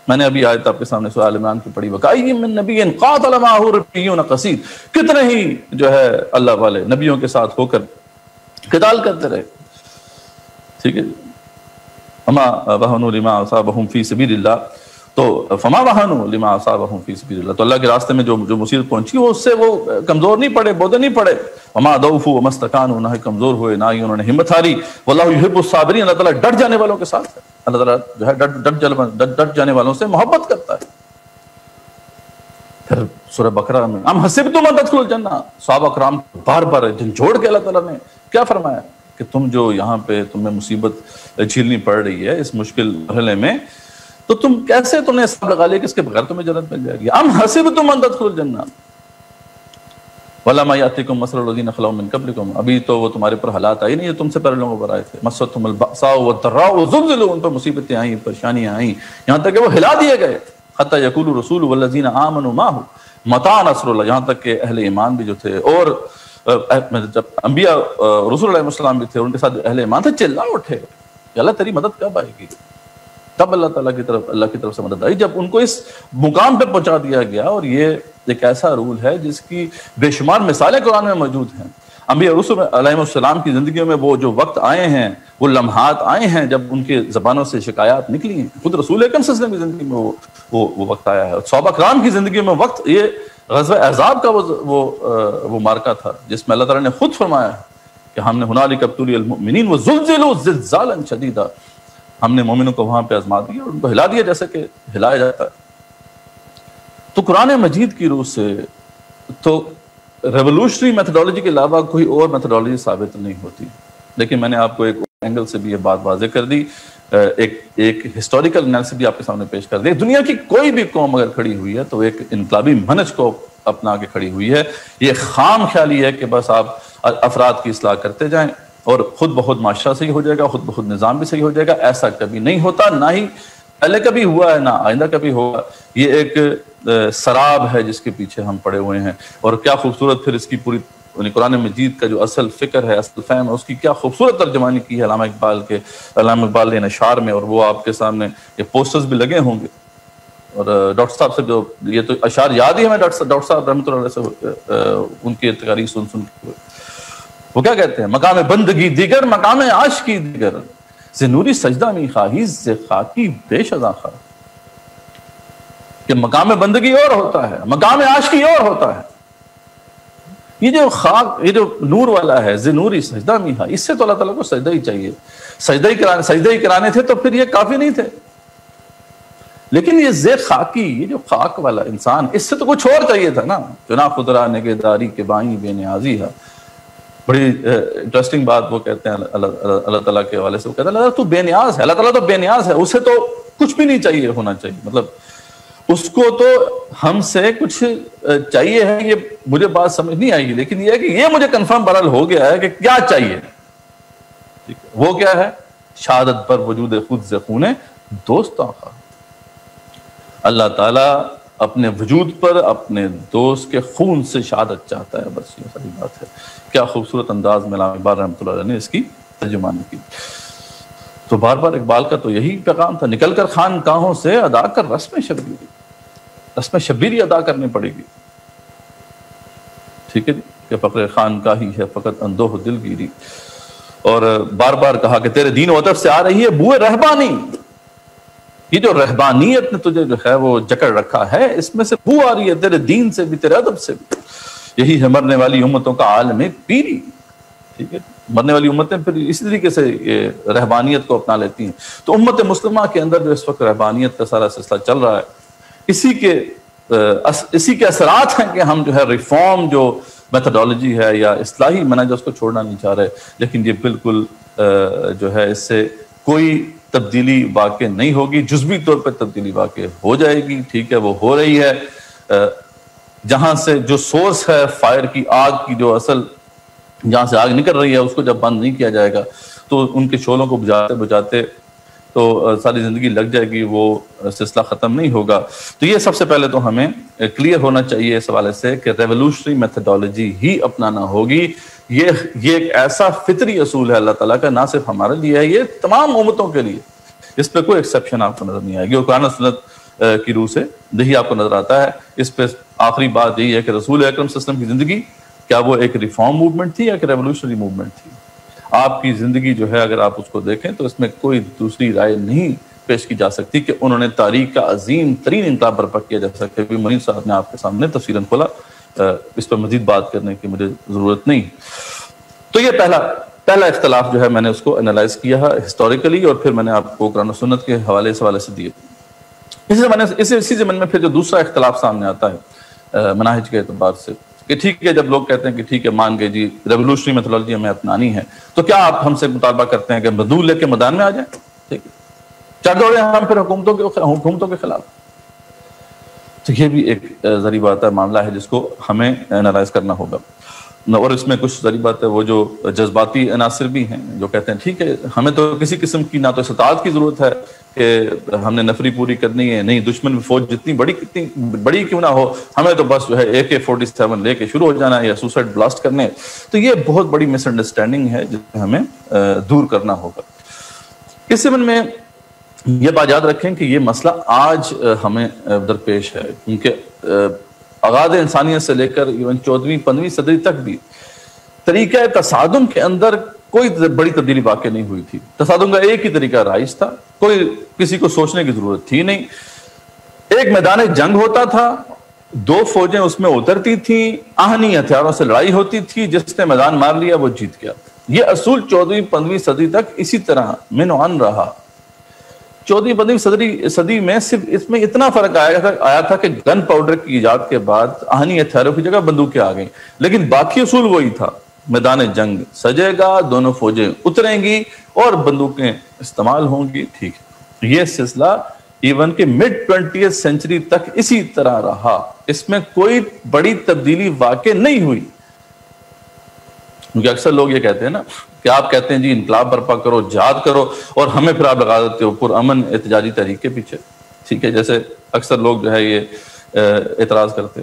میں نے ابھی آیت آپ کے سامنے سورہ آل عمران کی پڑھی، وَكَأَيٍّ مِّن نَبِيٍّ قَاتَلَ مَعَهُ رِبِّيُّونَ كَثِيرٌ، کتنے ہی جو ہے اللہ والے نبیوں کے ساتھ ہو کر قتال کرتے رہے. ٹھیک ہے، وَمَا وَهَنُوا لِمَا أَصَابَهُمْ فِي سَبِيلِ اللَّهِ، تو فما وہنوا لما اصابهم فی سبیل اللہ، تو اللہ کے راستے میں جو مصیبت پہنچی وہ اس سے وہ کمزور نہیں پڑے، بودے نہیں پڑے. وما ضعفوا وما استکانوا، نہ کمزور ہوئے نہ ہی انہوں نے ہمت ہاری. واللہ یحب الصابرین، اللہ تعالیٰ ڈٹ جانے والوں کے ساتھ ہے. اللہ تعالیٰ جو ہے ڈٹ جانے والوں سے محبت کرتا ہے. پھر سورہ بقرہ میں ام حسبتم ان تدخلوا الجنہ، صحابہ کرام بار بار جھنجھوڑ کے اللہ تعالیٰ نے کیا فرمایا کہ تم جو یہاں پہ تمہیں مصیبت جھیلنی پڑ رہی ہے اس مشکل مرحلے میں، تو تم کیسے تم نے حساب لگا لیا کہ اس کے بغیر تمہیں جنت مل جائے گی. ام حسبتم ان تدخلوا الجنہ وَلَمَا يَأْتِكُمْ مَثَلُ الَّذِينَ خَلَوْا مِن قَبْلِكُمْ، ابھی تو وہ تمہارے پر حالات آئی نہیں جو تم سے پہلے لوگوں پر آئے تھے. مَسَّتْهُمُ الْبَأْسَاءُ وَالضَّرَّاءُ وَزُلْزِلُوا، ان پر مصیبتیں آئیں، پریشانیاں آئیں، یہاں تک کہ وہ ہلا دیے گئے. حَتَّى يَقُولُ الرَّسُولُ وَالَّذِينَ آمَنُوا مَعَهُ مَتَىٰ نَصْرُ اللَّهِ، یہاں تک کہ اہل ایمان بھی جو تھے اور جب انبیاء رسول علیہ السلام بھی تھے ان کے ساتھ اہل ایمان تھے، چلا اٹھے کہ اللہ تیری مدد کب آئے گی. تب اللہ کی طرف سے مدد آئی جب ان کو اس مقام پہ پہنچا دیا گیا. اور یہ ایک ایسا رول ہے جس کی بے شمار مثالیں قرآن میں موجود ہیں. انبیاء رسول علیہ السلام کی زندگیوں میں وہ جو وقت آئے ہیں، وہ لمحات آئے ہیں جب ان کے زبانوں سے شکایات نکلی ہیں. خود رسول اکرم صلی اللہ علیہ وسلم کی زندگی میں وہ وقت آیا ہے. صحابہ کرام کی زندگی میں وقت، یہ غزوہ احزاب کا وہ مارکہ تھا جس میں اللہ تعالیٰ نے خود فرمایا ہے کہ ہم نے ہنالک ابتلی المؤمنین وزلزلوا زلزالا شدیدا، ہم نے مومنوں کو وہاں پہ آزما دیا اور ان کو ہلا دیا جیسے کہ ہلایا جاتا ہے. تو قرآن مجید کی روح سے تو ریولوشنری میتھڈالوجی کے علاوہ کوئی اور میتھڈالوجی ثابت نہیں ہوتی. لیکن میں نے آپ کو ایک اینگل سے بھی یہ بات واضح کر دی، ایک ہسٹوریکل انالیسس بھی آپ کے سامنے پیش کر دی. دنیا کی کوئی بھی قوم اگر کھڑی ہوئی ہے تو ایک انقلابی منہج کو اپنا کے کھڑی ہوئی ہے. یہ خام خیالی ہے کہ بس آپ افراد کی اصلاح کرتے جائیں اور خود بخود معاشرہ صحیح ہو جائے گا، خود بخود نظام بھی صحیح ہو جائے گا. ایسا کبھی نہیں ہوتا، نہ ہی پہلے کبھی ہوا ہے، نہ آئندہ کبھی ہوگا. یہ ایک سراب ہے جس کے پیچھے ہم پڑے ہوئے ہیں. اور کیا خوبصورت پھر اس کی پوری قرآن مجید کا جو اصل فکر ہے، اصل فہم ہے، اس کی کیا خوبصورت ترجمانی کی ہے علامہ اقبال نے نشار میں. اور وہ آپ کے سامنے یہ پوسٹرز بھی لگے ہوں گے. اور ڈاکٹر صاحب سے جو یہ تو اشعار یاد ہی ہمیں ڈاکٹر صاحب رحمۃ اللہ علیہ سے ان کی تقاریر سن کے وہ کیا کہتے ہیں، مقام بندگی دیگر مقام عاشقی دیگر، سے نوری سجدہ می خواہی سے خاکی بیش ازاں خواہ. کہ مقام بندگی اور ہوتا ہے، مقام عاشقی اور ہوتا ہے. یہ جو خاک، یہ جو نور والا ہے، ز نوری سجدہ می خواہی، اس سے تو اللہ تعالیٰ کو سجدہ ہی چاہیے. سجدہ ہی کرانے تھے تو پھر یہ کافی نہیں تھے. لیکن یہ ز خاکی، یہ جو خاک والا انسان، اس سے تو کچھ اور چاہیے تھا نا. چنا خدرا نگہداری کے بائیں بے نیازی ہے. بڑی انٹرسٹنگ بات وہ کہتے ہیں اللہ تعالیٰ کے حوالے سے. وہ کہتے ہیں اللہ تو بے نیاز ہے، اللہ تعالیٰ تو بے نیاز ہے، اسے تو کچھ بھی نہیں چاہیے ہونا چاہیے. مطلب اس کو تو ہم سے کچھ چاہیے ہے، یہ مجھے بات سمجھ نہیں آئے گی، لیکن یہ ہے کہ یہ مجھے کنفرم برحال ہو گیا ہے کہ کیا چاہیے. وہ کیا ہے؟ شہادت پر وجود خود سے خونے دوست آخا. اللہ تعالیٰ اپنے وجود پر اپنے دوست کے خون سے شہادت چاہتا ہے. بس یہ ساری بات ہے. کیا خوبصورت انداز میں علامہ اقبال رحمۃ اللہ علیہ نے اس کی ترجمانی کی. تو بار بار اقبال کا تو یہی پیغام تھا، نکل کر خانقاہوں سے ادا کر رسم شبیری. رسم شبیری ادا کرنی پڑے گی. ٹھیک ہے جی، کہ فقر خانقاہی ہے فقط اندوہ دل گیری. اور بار بار کہا کہ تیرے دین و ادب سے آ رہی ہے بوئے رہبانی. یہ جو رہبانیت نے تجھے جو ہے وہ جکڑ رکھا ہے، اس میں سے بو آ رہی ہے تیرے دین سے بھی، تیرے ادب سے بھی. یہی ہے مرنے والی امتوں کا عالم پیری. ٹھیک ہے، مرنے والی امتیں پھر اسی طریقے سے رہبانیت کو اپنا لیتی ہیں. تو امت مسلمہ کے اندر جو اس وقت رہبانیت کا سارا سلسلہ چل رہا ہے، اسی کے اثرات ہیں کہ ہم جو ہے ریفارم جو میتھڈالوجی ہے یا اصلاحی منہج اس کو چھوڑنا نہیں چاہ رہے. لیکن یہ بالکل جو ہے اس سے کوئی تبدیلی واقع نہیں ہوگی. جزوی طور پہ تبدیلی واقع ہو جائے گی. ٹھیک ہے، وہ ہو رہی ہے. جہاں سے جو سورس ہے فائر کی، آگ کی جو اصل جہاں سے آگ نکل رہی ہے، اس کو جب بند نہیں کیا جائے گا تو ان کے شعلوں کو بجھاتے بجھاتے تو ساری زندگی لگ جائے گی، وہ سلسلہ ختم نہیں ہوگا. تو یہ سب سے پہلے تو ہمیں کلیئر ہونا چاہیے اس حوالے سے کہ ریولوشنری میتھڈالوجی ہی اپنانا ہوگی. یہ ایک ایسا فطری اصول ہے اللہ تعالیٰ کا، نہ صرف ہمارے لیے ہے، یہ تمام امتوں کے لیے. اس پہ کوئی ایکسیپشن آپ کو نظر نہیں آئے گی. اور قرآن و سنت کی روح سے یہی آپ کو نظر آتا ہے. اس پہ آخری بات یہی ہے کہ رسول اکرم صلی اللہ علیہ وسلم کی زندگی کیا وہ ایک ریفارم موومنٹ تھی یا ایک ریولوشنری موومنٹ تھی؟ آپ کی زندگی جو ہے اگر آپ اس کو دیکھیں تو اس میں کوئی دوسری رائے نہیں پیش کی جا سکتی کہ انہوں نے تاریخ کا عظیم ترین انقلاب برپا کیا، جیسا کہ ابھی منیر صاحب نے آپ کے سامنے تفصیلاً کھولا، اس پر مزید بات کرنے کی مجھے ضرورت نہیں۔ تو یہ پہلا اختلاف جو ہے میں نے اس کو انالائز کیا ہے ہسٹوریکلی، اور پھر میں نے آپ کو قرآن و سنت کے حوالے سے دیے۔ اسی زمن میں پھر جو دوسرا اختلاف سامنے آتا ہے مناہج کے اعتبار سے، کہ ٹھیک ہے جب لوگ کہتے ہیں کہ ٹھیک ہے مان گئے جی ریولوشنری میتھڈالوجی ہمیں اپنانی ہے، تو کیا آپ ہم سے مطالبہ کرتے ہیں کہ بندوق لے کے میدان میں آ جائیں؟ ٹھیک ہے، کیا دوڑے ہم پھر حکومتوں کے خلاف؟ تو یہ بھی ایک ذری بات ہے، معاملہ ہے جس کو ہمیں انالائز کرنا ہوگا۔ اور اس میں کچھ ذری بات ہے وہ جو جذباتی عناصر بھی ہیں جو کہتے ہیں ٹھیک ہے ہمیں تو کسی قسم کی نہ تو استطاعت کی ضرورت ہے کہ ہم نے نفری پوری کرنی ہے، نہیں دشمن فوج جتنی بڑی کیوں نہ ہو، ہمیں تو بس جو ہے AK-47 لے کے شروع ہو جانا ہے یا سوسائڈ بلاسٹ کرنے۔ تو یہ بہت بڑی مس انڈرسٹینڈنگ ہے جسے ہمیں دور کرنا ہوگا۔ اس زمن میں یہ بات یاد رکھیں کہ یہ مسئلہ آج ہمیں درپیش ہے، کیونکہ آغاز انسانیت سے لے کر ایون 14ویں 15ویں صدی تک بھی طریقہ تصادم کے اندر کوئی بڑی تبدیلی واقع نہیں ہوئی تھی۔ تصادم کا ایک ہی طریقہ رائج تھا، کوئی کسی کو سوچنے کی ضرورت تھی نہیں۔ ایک میدان جنگ ہوتا تھا، دو فوجیں اس میں اترتی تھیں، آہنی ہتھیاروں سے لڑائی ہوتی تھی، جس نے میدان مار لیا وہ جیت گیا۔ یہ اصول 14ویں 15ویں صدی تک اسی طرح من عن رہا۔ 14ویں 15ویں صدی میں صرف اس میں اتنا فرق آیا تھا کہ گن پاؤڈر کی ایجاد کے بعد آہنی ہتھیاروں کی جگہ بندوقیں آ گئیں، لیکن باقی اصول وہی تھا۔ میدان جنگ سجے گا، دونوں فوجیں اتریں گی اور بندوقیں استعمال ہوں گی، ٹھیک ہے۔ یہ سلسلہ ایون کہ mid 20th سینچری تک اسی طرح رہا، اس میں کوئی بڑی تبدیلی واقع نہیں ہوئی۔ کیونکہ اکثر لوگ یہ کہتے ہیں نا کہ آپ کہتے ہیں جی انقلاب برپا کرو، جہاد کرو، اور ہمیں پھر آپ لگا دیتے ہو پرامن احتجاجی تحریک کے پیچھے، ٹھیک ہے، جیسے اکثر لوگ جو ہے یہ اعتراض کرتے۔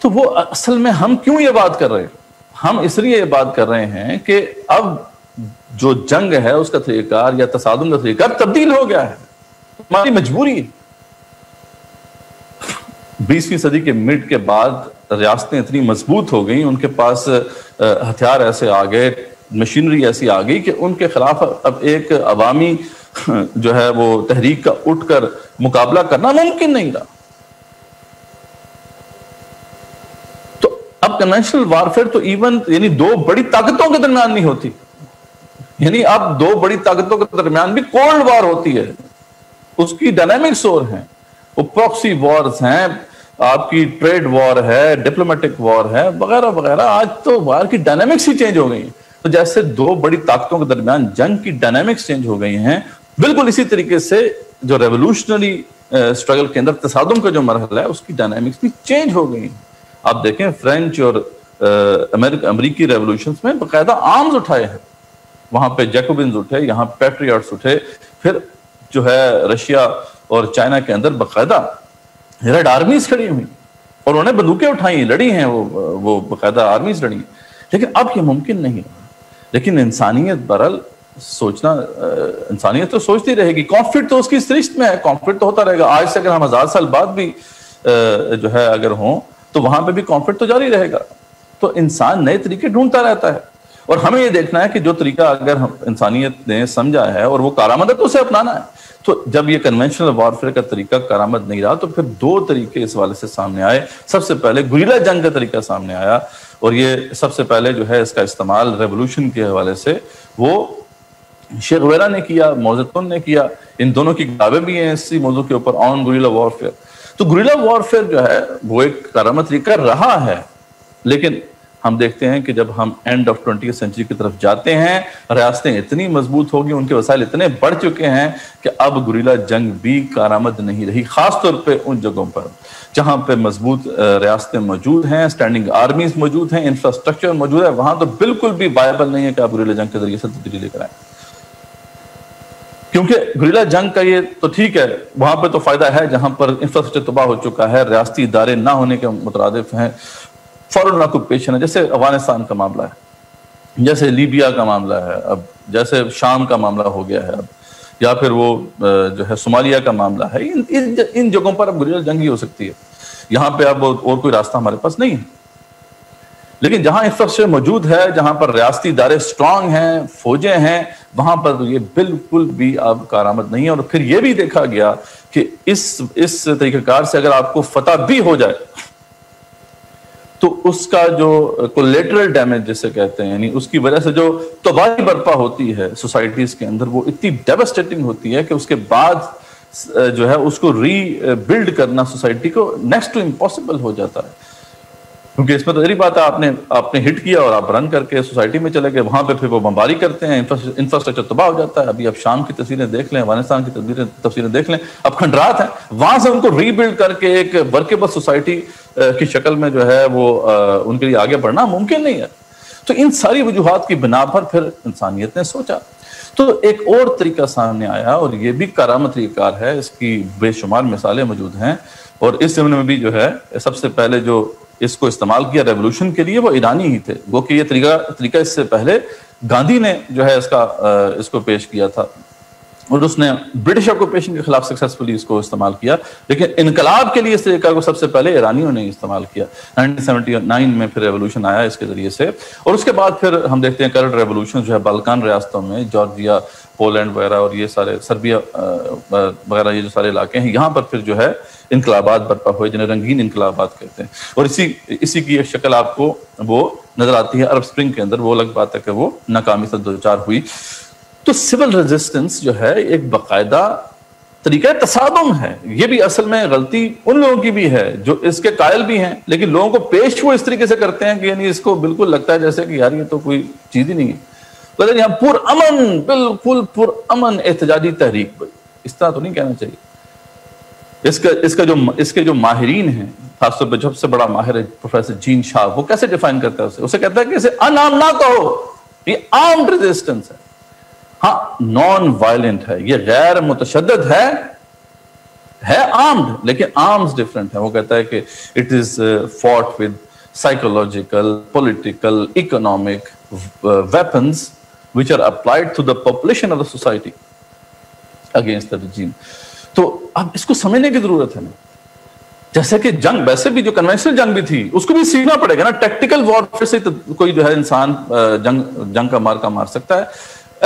تو وہ اصل میں ہم کیوں یہ بات کر رہے ہیں؟ ہم اس لیے یہ بات کر رہے ہیں کہ اب جو جنگ ہے اس کا طریقہ کار یا تصادم کا طریقہ کار تبدیل ہو گیا ہے، ہماری مجبوری۔ 20ویں صدی کے مڈ کے بعد ریاستیں اتنی مضبوط ہو گئیں، ان کے پاس ہتھیار ایسے آ گئے، مشینری ایسی آ گئی کہ ان کے خلاف اب ایک عوامی جو ہے وہ تحریک کا اٹھ کر مقابلہ کرنا ممکن نہیں رہا۔ تو اب کنونشنل وارفیئر تو ایون یعنی دو بڑی طاقتوں کے درمیان نہیں ہوتی، یعنی اب دو بڑی طاقتوں کے درمیان بھی کولڈ وار ہوتی ہے، اس کی ڈائنامکس اور ہیں، وہ پراکسی وارز ہیں، آپ کی ٹریڈ وار ہے، ڈپلومیٹک وار ہے، وغیرہ وغیرہ۔ آج تو وار کی ڈائنامکس ہی چینج ہو گئی ہیں۔ تو جیسے دو بڑی طاقتوں کے درمیان جنگ کی ڈائنامکس چینج ہو گئی ہیں، بالکل اسی طریقے سے جو ریولوشنری اسٹرگل کے اندر تصادم کا جو مرحلہ ہے اس کی ڈائنامکس بھی چینج ہو گئی ہیں۔ آپ دیکھیں فرینچ اور امریکی ریولوشنز میں باقاعدہ آرمز اٹھائے ہیں، وہاں پہ جیکوبنز اٹھے، یہاں پیٹریاٹس اٹھے، پھر جو ہے رشیا اور چائنا کے اندر باقاعدہ ریڈ آرمیز کھڑی ہوئی اور انہوں نے بندوقیں اٹھائی، لڑی ہیں، وہ باقاعدہ آرمیز لڑی ہیں۔ لیکن اب یہ ممکن نہیں ہے۔ لیکن انسانیت برحال سوچنا، انسانیت تو سوچتی رہے گی، کانفلکٹ تو اس کی سرشت میں ہے، کانفلکٹ تو ہوتا رہے گا۔ آج سے اگر ہم 1000 سال بعد بھی جو ہے اگر ہوں تو وہاں پہ بھی کانفلکٹ تو جاری رہے گا۔ تو انسان نئے طریقے ڈھونڈتا رہتا ہے، اور ہمیں یہ دیکھنا ہے کہ جو طریقہ اگر انسانیت نے سمجھا ہے اور وہ کارآمد ہے تو اسے اپنانا ہے۔ تو جب یہ کنونشنل وارفیئر کا طریقہ کارآمد نہیں رہا تو پھر دو طریقے اس حوالے سے سامنے آئے۔ سب سے پہلے گریلا جنگ کا طریقہ سامنے آیا، اور یہ سب سے پہلے جو ہے اس کا استعمال ریولوشن کے حوالے سے وہ شیخ ویرا نے کیا، موزتن نے کیا، ان دونوں کی کتابیں بھی ہیں اسی موضوع کے اوپر، آن گریلا وارفیئر۔ تو گریلا وارفیئر جو ہے وہ ایک کارآمد طریقہ رہا ہے، لیکن ہم دیکھتے ہیں کہ جب ہم اینڈ آف 20th سینچری کی طرف جاتے ہیں، ریاستیں اتنی مضبوط ہوگی، ان کے وسائل اتنے بڑھ چکے ہیں کہ اب گریلا جنگ بھی کارآمد نہیں رہی، خاص طور پہ ان جگہوں پر جہاں پہ مضبوط ریاستیں موجود ہیں، سٹینڈنگ آرمیز موجود ہیں، انفراسٹرکچر موجود ہے، وہاں تو بالکل بھی وائبل نہیں ہے کہ آپ گریلا جنگ کے ذریعے سے تبدیلی لے کر آئیں۔ کیونکہ گریلا جنگ کا یہ تو ٹھیک ہے، وہاں پہ تو فائدہ ہے جہاں پر انفراسٹرکچر تباہ ہو چکا ہے، ریاستی ادارے نہ ہونے کے مترادف ہیں، فورن آکوپیشن ہے، جیسے افغانستان کا معاملہ ہے، جیسے لیبیا کا معاملہ ہے، اب جیسے شام کا معاملہ ہو گیا ہے اب، یا پھر وہ جو ہے صومالیہ کا معاملہ ہے، ان جگہوں پر اب گریلا جنگ ہی ہو سکتی ہے، یہاں پہ اب اور کوئی راستہ ہمارے پاس نہیں ہے۔ لیکن جہاں انفراسٹرکچر موجود ہے، جہاں پر ریاستی ادارے اسٹرانگ ہیں، فوجیں ہیں، وہاں پر یہ بالکل بھی اب کارآمد نہیں ہے۔ اور پھر یہ بھی دیکھا گیا کہ اس طریقہ کار سے اگر آپ کو فتح بھی ہو جائے تو اس کا جو کولیٹرل ڈیمیج جسے کہتے ہیں، یعنی اس کی وجہ سے جو تباہی برپا ہوتی ہے سوسائٹیز کے اندر، وہ اتنی ڈیوسٹیٹنگ ہوتی ہے کہ اس کے بعد جو ہے اس کو ری بلڈ کرنا سوسائٹی کو نیکسٹ ٹو امپاسبل ہو جاتا ہے۔ کیونکہ اس میں تو ظاہری بات ہے، آپ نے ہٹ کیا اور آپ رن کر کے سوسائٹی میں چلے گئے، وہاں پہ پھر وہ بمباری کرتے ہیں، انفراسٹرکچر تباہ ہو جاتا ہے۔ ابھی آپ شام کی تصویریں دیکھ لیں، افغانستان کی تصویریں دیکھ لیں، اب کھنڈرات ہیں، وہاں سے ان کو ری بلڈ کر کے ایک ورکیبل سوسائٹی کی شکل میں جو ہے وہ ان کے لیے آگے بڑھنا ممکن نہیں ہے۔ تو ان ساری وجوہات کی بنا پر پھر انسانیت نے سوچا تو ایک اور طریقہ سامنے آیا، اور یہ بھی کارآمد طریقہ کار ہے، اس کی بے شمار مثالیں موجود ہیں۔ اور اس زمانے میں بھی جو ہے سب سے پہلے جو اس کو استعمال کیا ریولوشن کے لیے وہ ایرانی ہی تھے، وہ کہ یہ طریقہ اس سے پہلے گاندھی نے جو ہے اس کو پیش کیا تھا، اور اس نے برٹش آکوپیشن کے خلاف سکسیسفلی اس کو استعمال کیا، لیکن انقلاب کے لیے اس طریقہ کو سب سے پہلے ایرانیوں نے استعمال کیا۔ 1979 میں پھر ریولوشن آیا اس کے ذریعے سے، اور اس کے بعد پھر ہم دیکھتے ہیں کرنٹ ریولوشن جو ہے بالکان ریاستوں میں، جارجیا، پولینڈ وغیرہ اور یہ سارے سربیا وغیرہ یہ جو سارے علاقے ہیں، یہاں پر پھر جو ہے انقلابات برپا ہوئے جنہیں رنگین انقلابات کہتے ہیں۔ اور اسی کی ایک شکل آپ کو وہ نظر آتی ہے عرب اسپرنگ کے اندر، وہ الگ بات ہے کہ وہ ناکامی سے دوچار ہوئی۔ تو سول ریزسٹنس جو ہے ایک باقاعدہ طریقہ تصادم ہے، یہ بھی اصل میں غلطی ان لوگوں کی بھی ہے جو اس کے قائل بھی ہیں، لیکن لوگوں کو پیش وہ اس طریقے سے کرتے ہیں کہ یعنی اس کو بالکل لگتا ہے جیسے کہ یار یہ تو کوئی چیز ہی نہیں ہے، لیکن یہاں پرامن، بالکل پرامن احتجاجی تحریک، اس طرح تو نہیں کہنا چاہیے۔ اس کے جو ماہرین ہیں، خاص طور پہ سب سے بڑا ماہر ہے پروفیسر جین شاہ، وہ کیسے ڈیفائن کرتا ہے اسے کہتا ہے کہ اسے ان آرم نہ کہو، یہ آرمڈ ریزسٹنس ہے، ہاں نان وائلنٹ ہے، یہ غیر متشدد ہے آرمڈ، لیکن آرمز ڈیفرنٹ ہے۔ وہ کہتا ہے کہ it is fought with psychological, political, economic weapons which are applied to the population of the society against the regime۔ تو اب اس کو سمجھنے کی ضرورت ہے نا، جیسے کہ جنگ ویسے بھی جو کنونشنل جنگ بھی تھی اس کو بھی سیکھنا پڑے گا نا، ٹیکٹیکل وارفیئر سے کوئی جو ہے انسان جنگ کا مار سکتا ہے،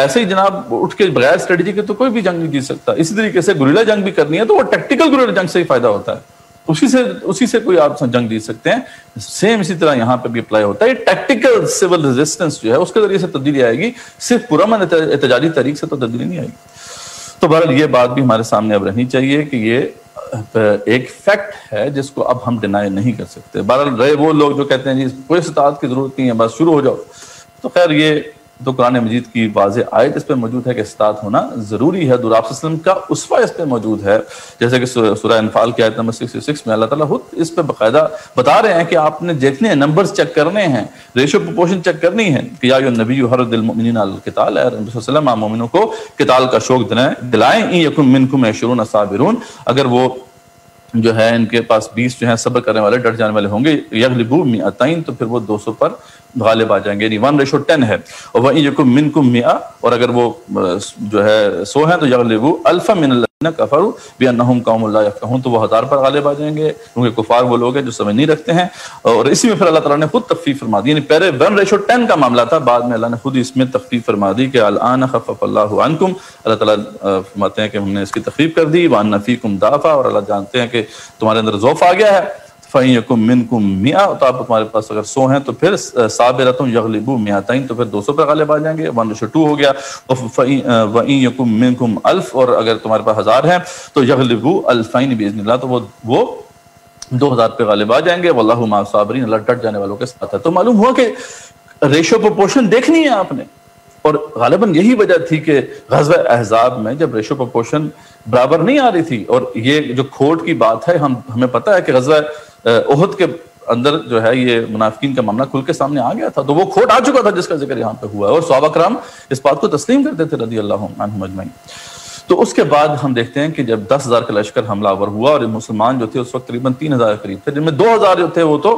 ایسے ہی جناب اٹھ کے بغیر اسٹریٹجی کے تو کوئی بھی جنگ نہیں جیت سکتا۔ اسی طریقے سے گوریلا جنگ بھی کرنی ہے تو وہ ٹیکٹیکل گوریلا جنگ سے ہی فائدہ ہوتا ہے، اسی سے کوئی آپ جنگ جیت سکتے ہیں۔ سیم اسی طرح یہاں پہ بھی اپلائی ہوتا ہے، یہ ٹیکٹیکل سول ریزسٹنس جو ہے اس کے ذریعے سے تبدیلی آئے گی، صرف پرامن احتجاجی تحریک سے تو تبدیلی نہیں آئے گی۔ تو بہرحال یہ بات بھی ہمارے سامنے اب رہنی چاہیے کہ یہ ایک فیکٹ ہے جس کو اب ہم ڈینائی نہیں کر سکتے۔ بہرحال رہے وہ لوگ جو کہتے ہیں جی کوئی استاد کی ضرورت نہیں ہے، بس شروع ہو جاؤ، تو خیر یہ تو قرآن مجید کی واضح آیت اس پہ موجود ہے کہ استاد ہونا ضروری ہے، دور آپ صلی اللہ علیہ وسلم کا اسوہ اس پہ موجود ہے، جیسے کہ سورہ انفال کی آیت نمبر 66 میں اللہ تعالیٰ خود اس پہ باقاعدہ بتا رہے ہیں کہ آپ نے دیکھنے ہیں، نمبرز چیک کرنے ہیں، ریشو پروپورشن چیک کرنی ہے کہ یا ایھا النبی حرض المؤمنین علی القتال، اے رسول صلی اللہ علیہ وسلم آپ مومنوں کو قتال کا شوق دلائیں، ان یکن منکم 20 صابرون، اگر وہ جو ہے ان کے پاس 20 جو ہیں صبر کرنے والے، ڈٹ جانے والے ہوں گے، یغلبوا 200 تو پھر وہ 200 پر غالب آ جائیں گے، یعنی 1:10 ہے۔ اور وَإِن يَكُن مِّنكُم 100، اور اگر وہ جو ہے 100 ہیں تو یغلبوا 1000 من الذین کفروا بأنہم قوم لا یفقہون، تو وہ 1000 پر غالب آ جائیں گے، کیونکہ کفار وہ لوگ ہیں جو سمجھ نہیں رکھتے ہیں۔ اور اسی میں پھر اللہ تعالیٰ نے خود تخفیف فرما دی، یعنی پہلے 1:10 کا معاملہ تھا، بعد میں اللہ نے خود اس میں تخفیف فرما دی کہ الآن خفف اللہ عنکم، اللہ تعالیٰ فرماتے ہیں کہ ہم نے اس کی تخفیف کر دی، وَأَنَّ فِيكُمْ ضَعْفًا، اور اللہ جانتے ہیں کہ تمہارے اندر ضعف آ گیا ہے، فَإِن يَكُن مِّنكُم 100، تو آپ تمہارے پاس اگر 100 ہیں تو پھر صابرۃ یغلبوا 200، تو پھر 200 پہ غالب آ جائیں گے، 1:2 ہو گیا۔ وَإِن يَكُن مِّنكُم 1000، اور اگر تمہارے پاس 1000 ہیں تو یغلبوا 2000 بإذن اللہ، تو وہ 2000 پہ غالب آ جائیں گے، واللہ مع الصابرین، اللہ ڈٹ جانے والوں کے ساتھ ہے۔ تو معلوم ہوا کہ ریشو پروپورشن دیکھنی ہے آپ نے، اور غالباً یہی وجہ تھی کہ غزوہ احزاب میں جب ریشو پروپورشن برابر نہیں آ رہی تھی، اور یہ جو کھوٹ کی بات ہے ہمیں پتہ ہے کہ غزوہ احد کے اندر جو ہے یہ منافقین کا معاملہ کھل کے سامنے آ گیا تھا، تو وہ کھوٹ آ چکا تھا جس کا ذکر یہاں پہ ہوا ہے، اور صحابہ کرام اس بات کو تسلیم کرتے تھے رضی اللہ عنہم اجمعین۔ تو اس کے بعد ہم دیکھتے ہیں کہ جب 10,000 کا لشکر حملہ آور ہوا، اور مسلمان جو تھے اس وقت تقریباً 3,000 کے قریب تھے، جن میں 2,000 جو تھے وہ تو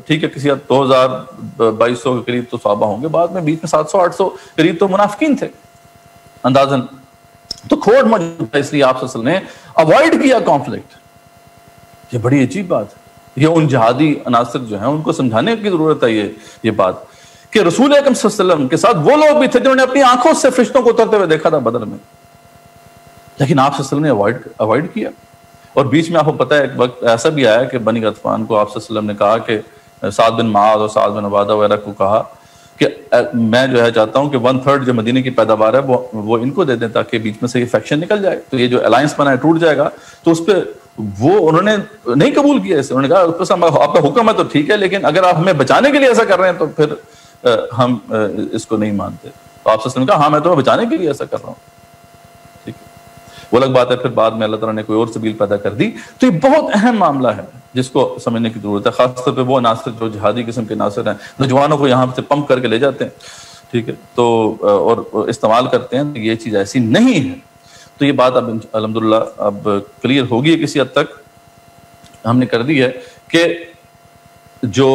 ٹھیک ہے کسی 2,200 کے قریب تو صحابہ ہوں گے، بعد میں بیچ میں 700-800 قریب تو منافقین تھے اندازاً۔ تو کھوٹ موجود ہے، اس لیے آپ صلی اللہ علیہ وسلم نے اوائڈ کیا کانفلکٹ۔ یہ بڑی عجیب بات ہے، یہ ان جہادی عناصر جو ہیں ان کو سمجھانے کی ضرورت ہے یہ بات کہ رسول اکرم صلی اللہ علیہ وسلم کے ساتھ وہ لوگ بھی تھے جنہوں نے اپنی آنکھوں سے فرشتوں کو اترتے ہوئے دیکھا تھا بدر میں، لیکن آپ صلی اللہ علیہ وسلم نے اوائڈ کیا. اور بیچ میں آپ کو پتہ ہے ایک وقت ایسا بھی آیا کہ بنی غطفان کو آپ صلی اللہ علیہ وسلم نے کہا کہ سعد بن معاذ اور سعد بن عبادہ وغیرہ کو کہا کہ میں جو ہے چاہتا ہوں کہ 1/3 جو مدینے کی پیداوار ہے وہ ان کو دے دیں تاکہ بیچ میں سے یہ فیکشن نکل جائے، تو یہ جو الائنس بنا ہے ٹوٹ جائے گا. تو اس پہ وہ انہوں نے نہیں قبول کیا اسے، انہوں نے کہا آپ کا حکم ہے تو ٹھیک ہے، لیکن اگر آپ ہمیں بچانے کے لیے ایسا کر رہے ہیں تو پھر ہم اس کو نہیں مانتے. تو آپ نے کہا ہاں میں تمہیں بچانے کے لیے ایسا کر رہا ہوں. ٹھیک ہے، وہ الگ بات ہے پھر بعد میں اللہ تعالیٰ نے کوئی اور سبیل پیدا کر دی. تو یہ بہت اہم معاملہ ہے جس کو سمجھنے کی ضرورت ہے، خاص طور پہ وہ عناصر جو جہادی قسم کے عناصر ہیں، نوجوانوں کو یہاں سے پمپ کر کے لے جاتے ہیں، ٹھیک ہے، تو اور استعمال کرتے ہیں. یہ چیز ایسی نہیں ہے. تو یہ بات اب الحمدللہ اب کلیئر ہوگی کسی حد تک ہم نے کر دی ہے کہ جو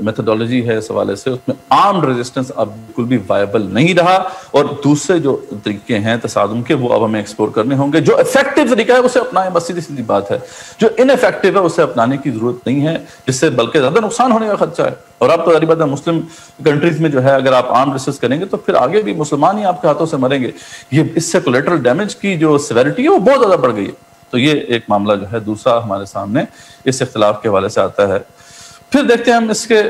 میتھڈالوجی ہے اس حوالے سے اس میں آرمڈ ریزسٹنس اب بالکل بھی وائبل نہیں رہا، اور دوسرے جو طریقے ہیں تصادم کے وہ اب ہمیں ایکسپلور کرنے ہوں گے. جو افیکٹو طریقہ ہے اسے اپنائیں، بس سیدھی بات ہے. جو ان افیکٹو ہے اسے اپنانے کی ضرورت نہیں ہے، جس سے بلکہ زیادہ نقصان ہونے کا خدشہ ہے. اور اب تو ظاہر بات ہے مسلم کنٹریز میں جو ہے اگر آپ آرمڈ ریزسٹ کریں گے تو پھر آگے بھی مسلمان ہی آپ کے ہاتھوں سے مریں گے. یہ اس سے کولیٹرل ڈیمیج کی جو سیویرٹی ہے وہ بہت زیادہ بڑھ گئی ہے. تو یہ ایک معاملہ جو ہے دوسرا ہمارے سامنے اس اختلاف کے حوالے سے آتا ہے. پھر دیکھتے ہیں ہم اس کے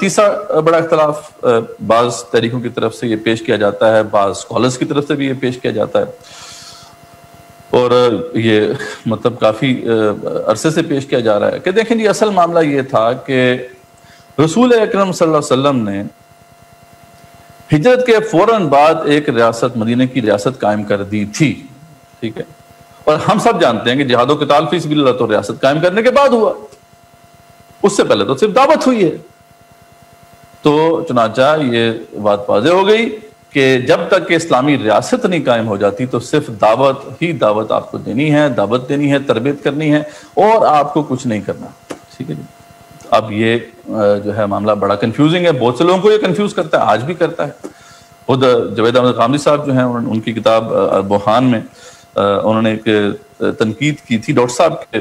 تیسرا بڑا اختلاف بعض تحریکوں کی طرف سے یہ پیش کیا جاتا ہے، بعض اسکالرس کی طرف سے بھی یہ پیش کیا جاتا ہے، اور یہ مطلب کافی عرصے سے پیش کیا جا رہا ہے کہ دیکھیں جی اصل معاملہ یہ تھا کہ رسول اکرم صلی اللہ علیہ وسلم نے ہجرت کے فوراً بعد ایک ریاست مدینہ کی ریاست قائم کر دی تھی. ٹھیک ہے، اور ہم سب جانتے ہیں کہ جہاد و قتال فی سبیل اللہ تو ریاست قائم کرنے کے بعد ہوا، اس سے پہلے تو صرف دعوت ہوئی ہے. تو چنانچہ یہ بات واضح ہو گئی کہ جب تک کہ اسلامی ریاست نہیں قائم ہو جاتی تو صرف دعوت ہی دعوت آپ کو دینی ہے، دعوت دینی ہے، تربیت کرنی ہے، اور آپ کو کچھ نہیں کرنا. ٹھیک ہے جی. اب یہ جو ہے معاملہ بڑا کنفیوزنگ ہے، بہت سے لوگوں کو یہ کنفیوز کرتا ہے، آج بھی کرتا ہے. خود جوید احمد قامدی صاحب جو ہیں ان کی کتاب بحران میں انہوں نے ایک تنقید کی تھی ڈاکٹر صاحب کے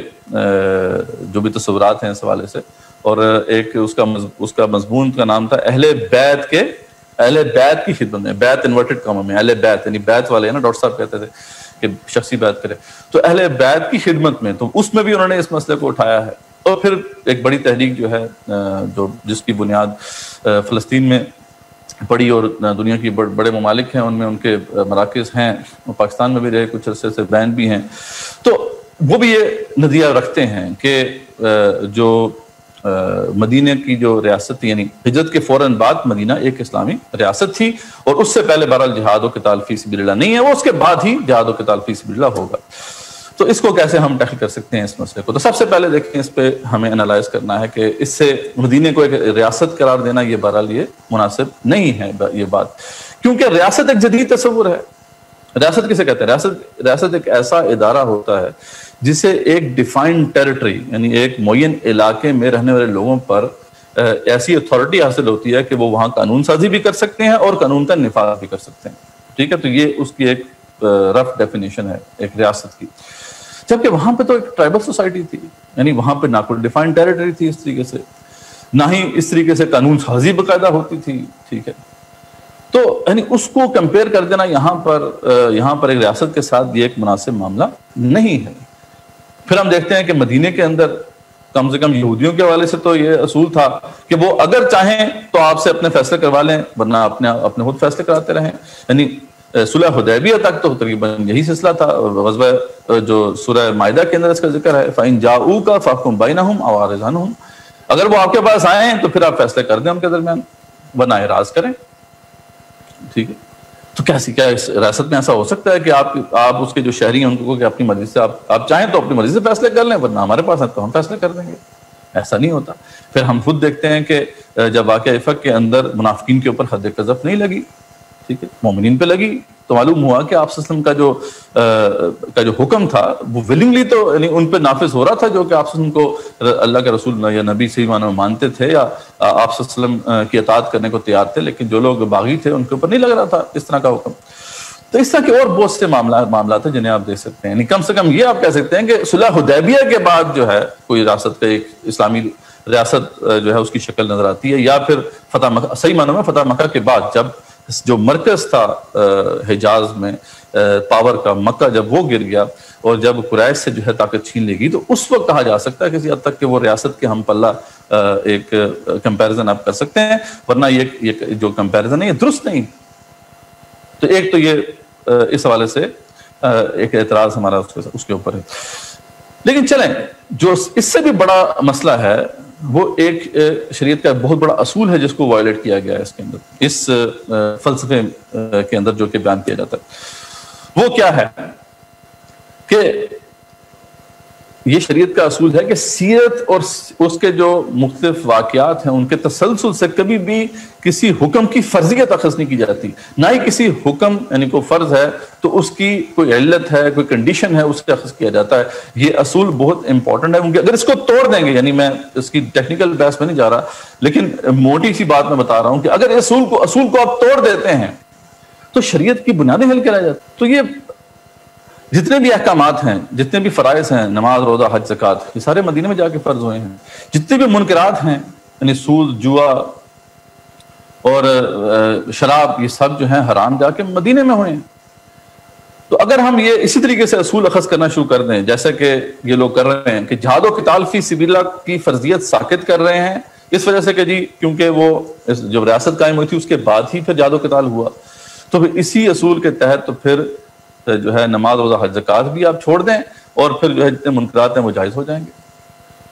جو بھی تصورات ہیں اس حوالے سے، اور ایک اس کا مضمون کا نام تھا اہل بیت کی خدمت میں، بیت انورٹڈ کاموں میں، اہل بیت یعنی بیت والے ہیں نا، ڈاکٹر صاحب کہتے تھے کہ شخصی بیت کرے، تو اہل بیت کی خدمت میں. تو اس میں بھی انہوں نے اس مسئلے کو اٹھایا ہے. اور پھر ایک بڑی تحریک جو ہے جس کی بنیاد فلسطین میں پڑی، اور دنیا کی بڑے ممالک ہیں ان میں ان کے مراکز ہیں، پاکستان میں بھی رہے کچھ عرصے سے، بین بھی ہیں، تو وہ بھی یہ نظریہ رکھتے ہیں کہ جو مدینہ کی جو ریاست تھی، یعنی ہجرت کے فوراً بعد مدینہ ایک اسلامی ریاست تھی، اور اس سے پہلے بہرحال جہاد و قتال فی سبیل اللہ نہیں ہے، وہ اس کے بعد ہی جہاد و قتال فی سبیل اللہ ہوگا. تو اس کو کیسے ہم ٹیکل کر سکتے ہیں اس مسئلے کو؟ تو سب سے پہلے دیکھیں اس پہ ہمیں انالائز کرنا ہے کہ اس سے مدینے کو ایک ریاست قرار دینا یہ بہرحال یہ مناسب نہیں ہے یہ بات، کیونکہ ریاست ایک جدید تصور ہے. ریاست کسے کہتے ہیں؟ ریاست ایک ایسا ادارہ ہوتا ہے جسے ایک ڈیفائنڈ ٹیریٹری یعنی ایک معین علاقے میں رہنے والے لوگوں پر ایسی اتھارٹی حاصل ہوتی ہے کہ وہ وہاں قانون سازی بھی کر سکتے ہیں اور قانون کا نفاذ بھی کر سکتے ہیں. ٹھیک ہے، تو یہ اس کی ایک رف ڈیفینیشن ہے ایک ریاست کی. جبکہ وہاں پہ تو ایک ٹرائبل سوسائٹی تھی، یعنی وہاں پہ نہ کوئی ڈیفائنڈ ٹیریٹری تھی اس طریقے سے، نہ ہی اس طریقے سے قانون سازی باقاعدہ ہوتی تھی. ٹھیک ہے، تو یعنی اس کو کمپیئر کر دینا یہاں پر ایک ریاست کے ساتھ یہ ایک مناسب معاملہ نہیں ہے. پھر ہم دیکھتے ہیں کہ مدینے کے اندر کم سے کم یہودیوں کے حوالے سے تو یہ اصول تھا کہ وہ اگر چاہیں تو آپ سے اپنے فیصلے کروا لیں، ورنہ اپنے خود فیصلے کراتے رہیں. یعنی صلح حدیبیہ تک تو تقریباً یہی سلسلہ تھا. غزوہ جو سورہ مائدہ کے اندر اس کا ذکر ہے، فَإِن جَاءُوكَ فَاحْكُم بَيْنَهُمْ أَوْ أَعْرِضْ عَنْهُمْ، اگر وہ آپ کے پاس آئیں تو پھر آپ فیصلے کر دیں ان کے درمیان، ورنہ اعراض کریں. ٹھیک ہے، تو کیا ریاست میں ایسا ہو سکتا ہے کہ آپ اس کے جو شہری ہیں ان کو کہ اپنی مرضی سے آپ چاہیں تو اپنی مرضی سے فیصلے کر لیں، ورنہ ہمارے پاس ہے تو ہم فیصلے کر دیں گے؟ ایسا نہیں ہوتا. پھر ہم خود دیکھتے ہیں کہ جب واقعہ افق کے اندر منافقین کے اوپر حد قذف نہیں لگی، ٹھیک ہے، مومنین پہ لگی، تو معلوم ہوا کہ آپ صلی اللہ علیہ وسلم کا جو حکم تھا وہ ولنگلی تو یعنی ان پہ نافذ ہو رہا تھا، جو کہ آپ صلی اللہ علیہ وسلم کو اللہ کے رسول یا نبی صحیح معنوں میں مانتے تھے یا آپ صلی اللہ علیہ وسلم کی اطاعت کرنے کو تیار تھے، لیکن جو لوگ باغی تھے ان کے اوپر نہیں لگ رہا تھا اس طرح کا حکم. تو اس طرح کے اور بہت سے معاملات ہیں جنہیں آپ دیکھ سکتے ہیں. یعنی کم سے کم یہ آپ کہہ سکتے ہیں کہ صلح حدیبیہ کے بعد جو ہے کوئی ریاست کا ایک اسلامی ریاست جو ہے اس کی شکل نظر آتی ہے, یا پھر فتح مکہ, صحیح معنوں میں فتح مکہ کے بعد جب جو مرکز تھا حجاز میں پاور کا, مکہ جب وہ گر گیا اور جب قریش سے جو ہے طاقت چھین لے گی, تو اس وقت کہا جا سکتا ہے کسی حد تک کہ وہ ریاست کے ہم پلہ ایک کمپیریزن آپ کر سکتے ہیں, ورنہ یہ جو کمپیریزن ہے یہ درست نہیں. تو ایک تو یہ اس حوالے سے ایک اعتراض ہمارا اس کے اوپر ہے. لیکن چلیں, جو اس سے بھی بڑا مسئلہ ہے وہ ایک شریعت کا بہت بڑا اصول ہے جس کو وائلیٹ کیا گیا ہے اس کے اندر, اس فلسفے کے اندر جو کہ بیان کیا جاتا ہے. وہ کیا ہے کہ یہ شریعت کا اصول ہے کہ سیرت اور اس کے جو مختلف واقعات ہیں ان کے تسلسل سے کبھی بھی کسی حکم کی فرضیت اخذ نہیں کی جاتی, نہ ہی کسی حکم یعنی کوئی فرض ہے تو اس کی کوئی علت ہے, کوئی کنڈیشن ہے, اس سے اخذ کیا جاتا ہے. یہ اصول بہت امپورٹنٹ ہے کیونکہ اگر اس کو توڑ دیں گے, یعنی میں اس کی ٹیکنیکل بحث میں نہیں جا رہا, لیکن موٹی سی بات میں بتا رہا ہوں کہ اگر اصول کو آپ توڑ دیتے ہیں تو شریعت کی بنیادیں ہل کے رہ جاتی. تو یہ جتنے بھی احکامات ہیں, جتنے بھی فرائض ہیں, نماز, روزہ, حج, زکوٰۃ, یہ سارے مدینے میں جا کے فرض ہوئے ہیں. جتنے بھی منکرات ہیں یعنی سود, جوا اور شراب, یہ سب جو ہیں حرام جا کے مدینے میں ہوئے ہیں. تو اگر ہم یہ اسی طریقے سے اصول اخذ کرنا شروع کر دیں جیسے کہ یہ لوگ کر رہے ہیں کہ جہاد و قتال فی سبیل اللہ کی فرضیت ساقط کر رہے ہیں اس وجہ سے کہ جی کیونکہ وہ جب ریاست قائم ہوئی تھی اس کے بعد ہی پھر جہاد و قتال ہوا, تو پھر اسی اصول کے تحت تو پھر جو ہے نماز, روزہ, حج, زکوٰۃ بھی آپ چھوڑ دیں اور پھر جو ہے جتنے منکرات ہیں وہ جائز ہو جائیں گے.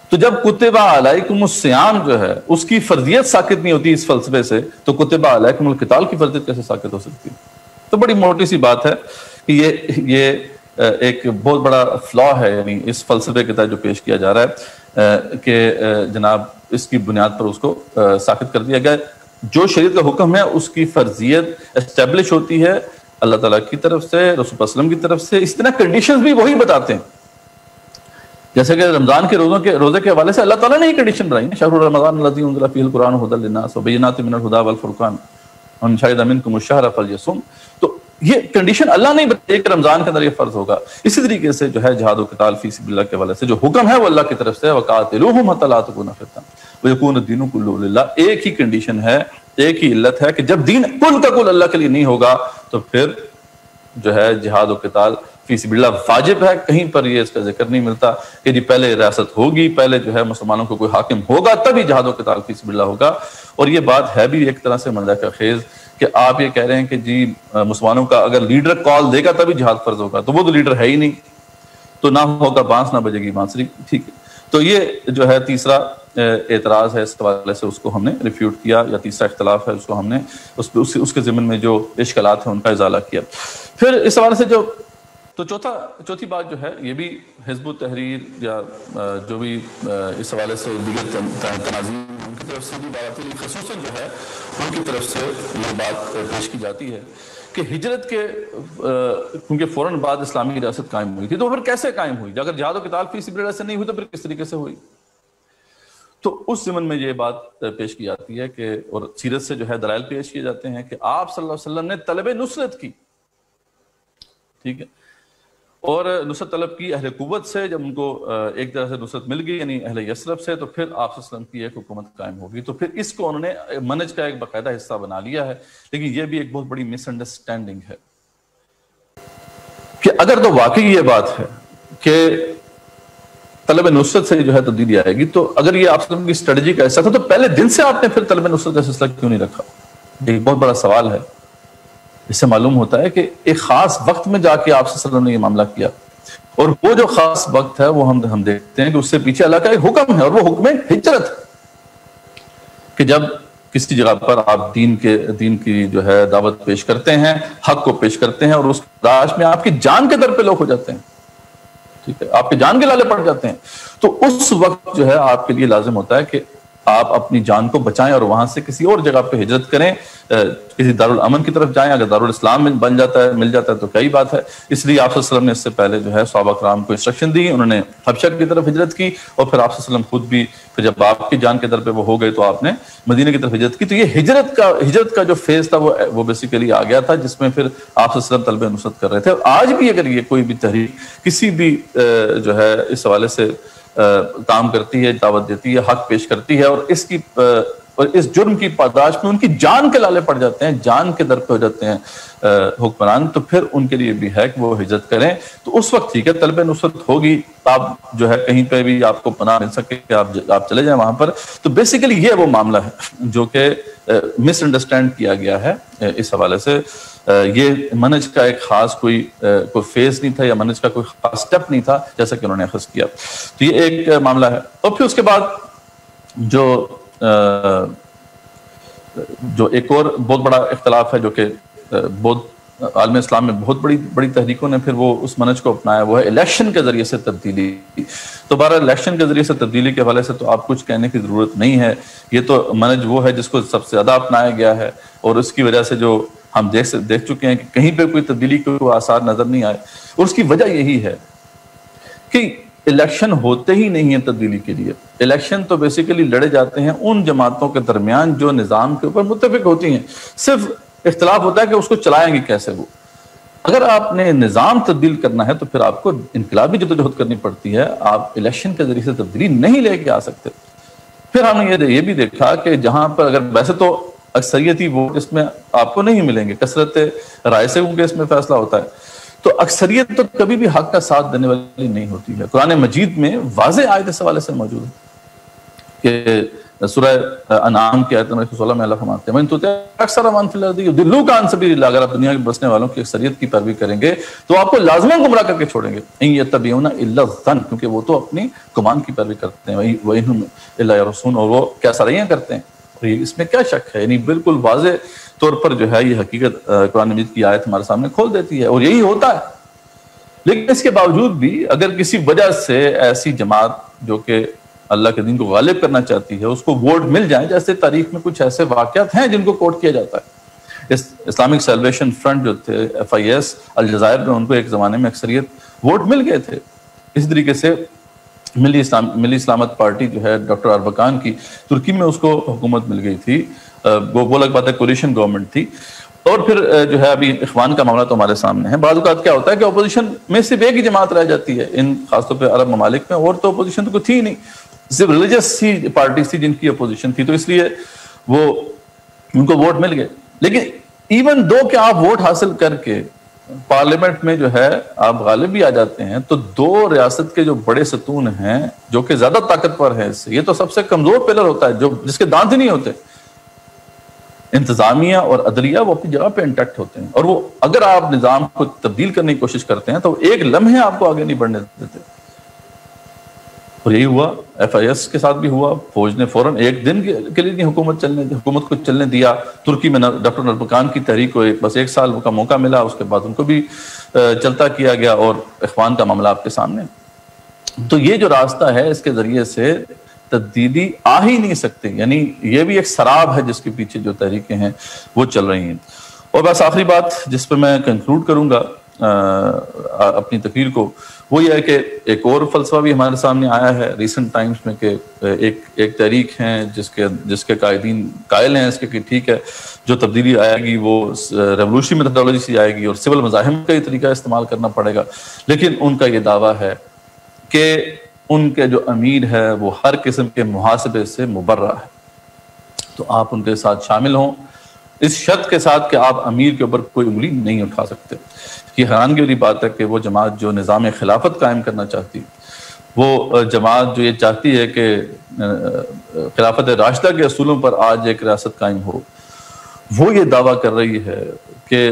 تو جب کتب علیکم الصیام جو ہے اس کی فرضیت ساقط نہیں ہوتی اس فلسفے سے, تو کتب علیکم القتال کی فرضیت کیسے ساقط ہو سکتی؟ تو بڑی موٹی سی بات ہے کہ یہ ایک بہت بڑا فلا ہے یعنی اس فلسفے کے تحت جو پیش کیا جا رہا ہے کہ جناب اس کی بنیاد پر اس کو ساقط کر دیا گیا. جو شریعت کا حکم ہے اس کی فرضیت اسٹیبلش ہوتی ہے اللہ تعالیٰ کی طرف سے, رسول اللہ علیہ وسلم کی طرف سے. اس طرح کنڈیشنز بھی وہی بتاتے ہیں, جیسے کہ رمضان کے روزے کے حوالے سے اللہ تعالیٰ نے یہ کنڈیشن بنائی ہے, شہر رمضان الذی انزل فیہ القرآن ھدی للناس وبینات من الھدی والفرقان ومن شہد منکم الشہر فلیصم. تو یہ کنڈیشن اللہ نے بتائی کہ رمضان کے اندر یہ فرض ہوگا. اسی طریقے سے جو ہے جہاد و قتال فی سبیل اللہ کے حوالے سے جو حکم ہے وہ اللہ کی طرف سے ہے, وقاتلوہم حتی لا تکون فتنہ ویکون الدین کلہ للہ. ایک ہی کنڈیشن ہے, ایک ہی علت ہے کہ جب دین کل کا کل اللہ کے لیے نہیں ہوگا تو پھر جو ہے جہاد و قتال فی سبیل اللہ واجب ہے. کہیں پر یہ اس کا ذکر نہیں ملتا کہ جی پہلے ریاست ہوگی, پہلے جو ہے مسلمانوں کو کوئی حاکم ہوگا تبھی جہاد و قتال فی سبیل اللہ ہوگا. اور یہ بات ہے بھی ایک طرح سے مذاق خیز کہ آپ یہ کہہ رہے ہیں کہ جی مسلمانوں کا اگر لیڈر کال دے گا تبھی جہاد فرض ہوگا, تو وہ تو لیڈر ہے ہی نہیں, تو نہ ہوگا بانس نہ بجے گی بانسری. ٹھیک ہے, تو یہ جو ہے تیسرا اعتراض ہے اس حوالے سے, اس کو ہم نے ریفیوٹ کیا, یا تیسرا اختلاف ہے اس کو ہم نے اس کے ضمن میں جو اشکالات ہیں ان کا ازالہ کیا. پھر اس حوالے سے تو چوتھی بات جو ہے یہ بھی حزب التحریر یا جو بھی اس حوالے سے دیگر تناظیم ان کی طرف سے بھی بات آتی ہے, خصوصاً جو ہے ان کی طرف سے یہ بات پیش کی جاتی ہے کہ ہجرت کے کیونکہ فوراً بعد اسلامی ریاست قائم ہوئی تھی, تو پھر کیسے قائم ہوئی؟ اگر جہاد و قتال فی سبیل اللہ سے نہیں ہوئی تو پھر کس طریقے سے ہوئی؟ تو اس ضمن میں یہ بات پیش کی جاتی ہے کہ اور سیرت سے جو ہے دلائل پیش کیے جاتے ہیں کہ آپ صلی اللہ علیہ وسلم نے طلب نصرت کی. ٹھیک ہے, اور نصرت طلب کی اہل قوت سے, جب ان کو ایک طرح سے نصرت مل گئی یعنی اہل یثرب سے, تو پھر آپ صلی اللہ علیہ وسلم کی ایک حکومت قائم ہوگی. تو پھر اس کو انہوں نے منہج کا ایک باقاعدہ حصہ بنا لیا ہے. لیکن یہ بھی ایک بہت بڑی مس انڈرسٹینڈنگ ہے کہ اگر تو واقعی یہ بات ہے کہ طلب نصرت سے جو ہے تبدیلی آئے گی, تو اگر یہ آپ کی اسٹریٹجی کا حصہ تھا تو پہلے دن سے آپ نے پھر طلب نصرت کا سلسلہ کیوں نہیں رکھا؟ ایک بہت بڑا سوال ہے. اس سے معلوم ہوتا ہے کہ ایک خاص وقت میں جا کے آپ صلی اللہ علیہ وسلم نے یہ معاملہ کیا, اور وہ جو خاص وقت ہے وہ ہم دیکھتے ہیں کہ اس سے پیچھے اللہ کا ایک حکم ہے, اور وہ حکم ہجرت, کہ جب کسی جگہ پر آپ دین کی جو ہے دعوت پیش کرتے ہیں, حق کو پیش کرتے ہیں, اور اس تلاش میں آپ کی جان کے در پہ لوگ ہو جاتے ہیں, ٹھیک ہے, آپ کے جان کے لالے پڑ جاتے ہیں, تو اس وقت جو ہے آپ کے لیے لازم ہوتا ہے کہ آپ اپنی جان کو بچائیں اور وہاں سے کسی اور جگہ پہ ہجرت کریں، کسی دارالامن کی طرف جائیں. اگر دارالاسلام میں بن جاتا ہے، مل جاتا ہے تو کئی بات ہے. اس لیے آپ صلی اللہ علیہ وسلم نے اس سے پہلے جو ہے صحابہ کرام کو انسٹرکشن دی، انہوں نے حبشہ کی طرف ہجرت کی، اور پھر آپ صلی اللہ علیہ وسلم خود بھی پھر جب آپ کی جان کے در پہ وہ ہو گئے تو آپ نے مدینہ کی طرف ہجرت کی. تو یہ ہجرت کا جو فیز تھا وہ بیسیکلی آ گیا تھا، جس میں پھر آپ صلی اللہ علیہ وسلم طلب نصرت کر رہے تھے. اور آج بھی اگر یہ کوئی بھی تحریک کسی بھی جو ہے اس حوالے سے کام کرتی ہے، دعوت دیتی ہے، حق پیش کرتی ہے، اور اس جرم کی پاداش میں ان کی جان کے لالے پڑ جاتے ہیں، جان کے در پہ ہو جاتے ہیں حکمران، تو پھر ان کے لیے بھی ہے کہ وہ ہجرت کریں. تو اس وقت ٹھیک ہے، طلب نصرت ہوگی، آپ جو ہے کہیں پہ بھی آپ کو پناہ مل سکے کہ آپ چلے جائیں وہاں پر. تو بیسیکلی یہ وہ معاملہ ہے جو کہ مس انڈرسٹینڈ کیا گیا ہے اس حوالے سے. یہ منہج کا ایک خاص کوئی فیز نہیں تھا، یا منہج کا کوئی خاص سٹیپ نہیں تھا جیسا کہ انہوں نے اخذ کیا. تو یہ ایک معاملہ ہے. اور پھر اس کے بعد جو ایک اور بہت بڑا اختلاف ہے، جو کہ بہت عالم اسلام میں بہت بڑی تحریکوں نے پھر وہ اس منہج کو اپنایا، وہ ہے الیکشن کے ذریعے سے تبدیلی. تو بہرحال الیکشن کے ذریعے سے تبدیلی کے حوالے سے تو آپ کچھ کہنے کی ضرورت نہیں ہے. یہ تو منہج وہ ہے جس کو سب سے زیادہ اپنایا گیا ہے، اور اس کی وجہ سے جو ہم دیکھ چکے ہیں کہ کہیں پہ کوئی تبدیلی کے کوئی آثار نظر نہیں آئے. اور اس کی وجہ یہی ہے کہ الیکشن ہوتے ہی نہیں ہیں تبدیلی کے لیے. الیکشن تو بیسیکلی لڑے جاتے ہیں ان جماعتوں کے درمیان جو نظام کے اوپر متفق ہوتی ہیں، صرف اختلاف ہوتا ہے کہ اس کو چلائیں گے کیسے. وہ اگر آپ نے نظام تبدیل کرنا ہے تو پھر آپ کو انقلابی جدوجہد کرنی پڑتی ہے، آپ الیکشن کے ذریعے سے تبدیلی نہیں لے کے آ سکتے. پھر ہم نے یہ بھی دیکھا کہ جہاں پر اگر ویسے تو اکثریتی ووٹ اس میں آپ کو نہیں ملیں گے، کثرت رائے سے کیونکہ اس میں فیصلہ ہوتا ہے، تو اکثریت تو کبھی بھی حق کا ساتھ دینے والی نہیں ہوتی ہے. قرآن مجید میں واضح آیت اس حوالے سے موجود ہے کہ سورہ انعام کی آیت نمبر 16 میں اللہ فرماتے ہیں وَإِن تُطِعْ أَكْثَرَ مَن فِي الْأَرْضِ يُضِلُّوكَ عَن سَبِيلِ اللَّهِ. اگر آپ دنیا کے بسنے والوں کی اکثریت کی پیروی کریں گے تو آپ کو لازماً گمراہ کر کے چھوڑیں گے. إِن يَتَّبِعُونَ إِلَّا الظَّنَّ، کیونکہ وہ تو اپنی گمان کی پیروی کرتے ہیں. وَإِنْ هُمْ إِلَّا يَخْرُصُونَ، اور وہ کیا سرائیاں کرتے ہیں. اس میں کیا شک ہے؟ یعنی بالکل واضح طور پر جو ہے یہ حقیقت قرآن مجید کی آیت ہمارے سامنے کھول دیتی ہے، اور یہی ہوتا ہے. لیکن اس کے باوجود بھی اگر کسی وجہ سے ایسی جماعت جو کہ اللہ کے دین کو غالب کرنا چاہتی ہے اس کو ووٹ مل جائیں، جیسے تاریخ میں کچھ ایسے واقعات ہیں جن کو کوٹ کیا جاتا ہے. اسلامک سیلویشن فرنٹ جو تھے FIS الجزائر میں، ان کو ایک زمانے میں اکثریت ووٹ مل گئے تھے. اسی طریقے سے ملی اسلامت پارٹی جو ہے ڈاکٹر اربکان کی، ترکی میں اس کو حکومت مل گئی تھی. وہ الگ بات ہے، کولیشن گورنمنٹ تھی. اور پھر جو ہے ابھی اخوان کا معاملہ تو ہمارے سامنے ہے. بعض اوقات کیا ہوتا ہے کہ اپوزیشن میں صرف ایک ہی جماعت رہ جاتی ہے ان خاص طور پہ عرب ممالک میں، اور تو اپوزیشن تو کوئی تھی نہیں، صرف ریلیجس سی پارٹیز تھی جن کی اپوزیشن تھی، تو اس لیے وہ ان کو ووٹ مل گئے. لیکن ایون دو کہ آپ ووٹ حاصل کر کے پارلیمنٹ میں جو ہے آپ غالب بھی آ جاتے ہیں، تو دو ریاست کے جو بڑے ستون ہیں جو کہ زیادہ طاقتور ہیں، اس سے یہ تو سب سے کمزور پلر ہوتا ہے جس کے دانت ہی نہیں ہوتے. انتظامیہ اور عدلیہ وہ اپنی جگہ پہ انٹیکٹ ہوتے ہیں، اور وہ اگر آپ نظام کو تبدیل کرنے کی کوشش کرتے ہیں تو ایک لمحے آپ کو آگے نہیں بڑھنے دیتے. اور یہی ہوا FIS کے ساتھ بھی ہوا. فوج نے فوراً ایک دن کے لیے حکومت کو چلنے دیا. ترکی میں ڈاکٹر اربکان کی تحریک کو بس ایک سال کا موقع ملا، اس کے بعد ان کو بھی چلتا کیا گیا، اور اخوان کا معاملہ آپ کے سامنے. تو یہ جو راستہ ہے اس کے ذریعے سے تبدیلی آ ہی نہیں سکتے. یعنی یہ بھی ایک سراب ہے جس کے پیچھے جو تحریکیں ہیں وہ چل رہی ہیں. اور بس آخری بات جس پہ میں کنکلوڈ کروں گا اپنی تقریر کو، وہ یہ ہے کہ ایک اور فلسفہ بھی ہمارے سامنے آیا ہے ریسنٹ ٹائمز میں، کہ ایک تحریک ہیں جس کے قائدین قائل ہیں اس کے کہ ٹھیک ہے جو تبدیلی آئے گی وہ ریولوشنری میتھڈالوجی سے آئے گی اور سول مزاحم کا یہ طریقہ استعمال کرنا پڑے گا. لیکن ان کا یہ دعویٰ ہے کہ ان کے جو امیر ہے وہ ہر قسم کے محاسبے سے مبرہ ہے. تو آپ ان کے ساتھ شامل ہوں اس شرط کے ساتھ کہ آپ امیر کے اوپر کوئی انگلی نہیں اٹھا سکتے. یہ حیرانگی والی بات ہے کہ وہ جماعت جو نظام خلافت قائم کرنا چاہتی، وہ جماعت جو یہ چاہتی ہے کہ خلافت راشدہ کے اصولوں پر آج ایک ریاست قائم ہو، وہ یہ دعویٰ کر رہی ہے کہ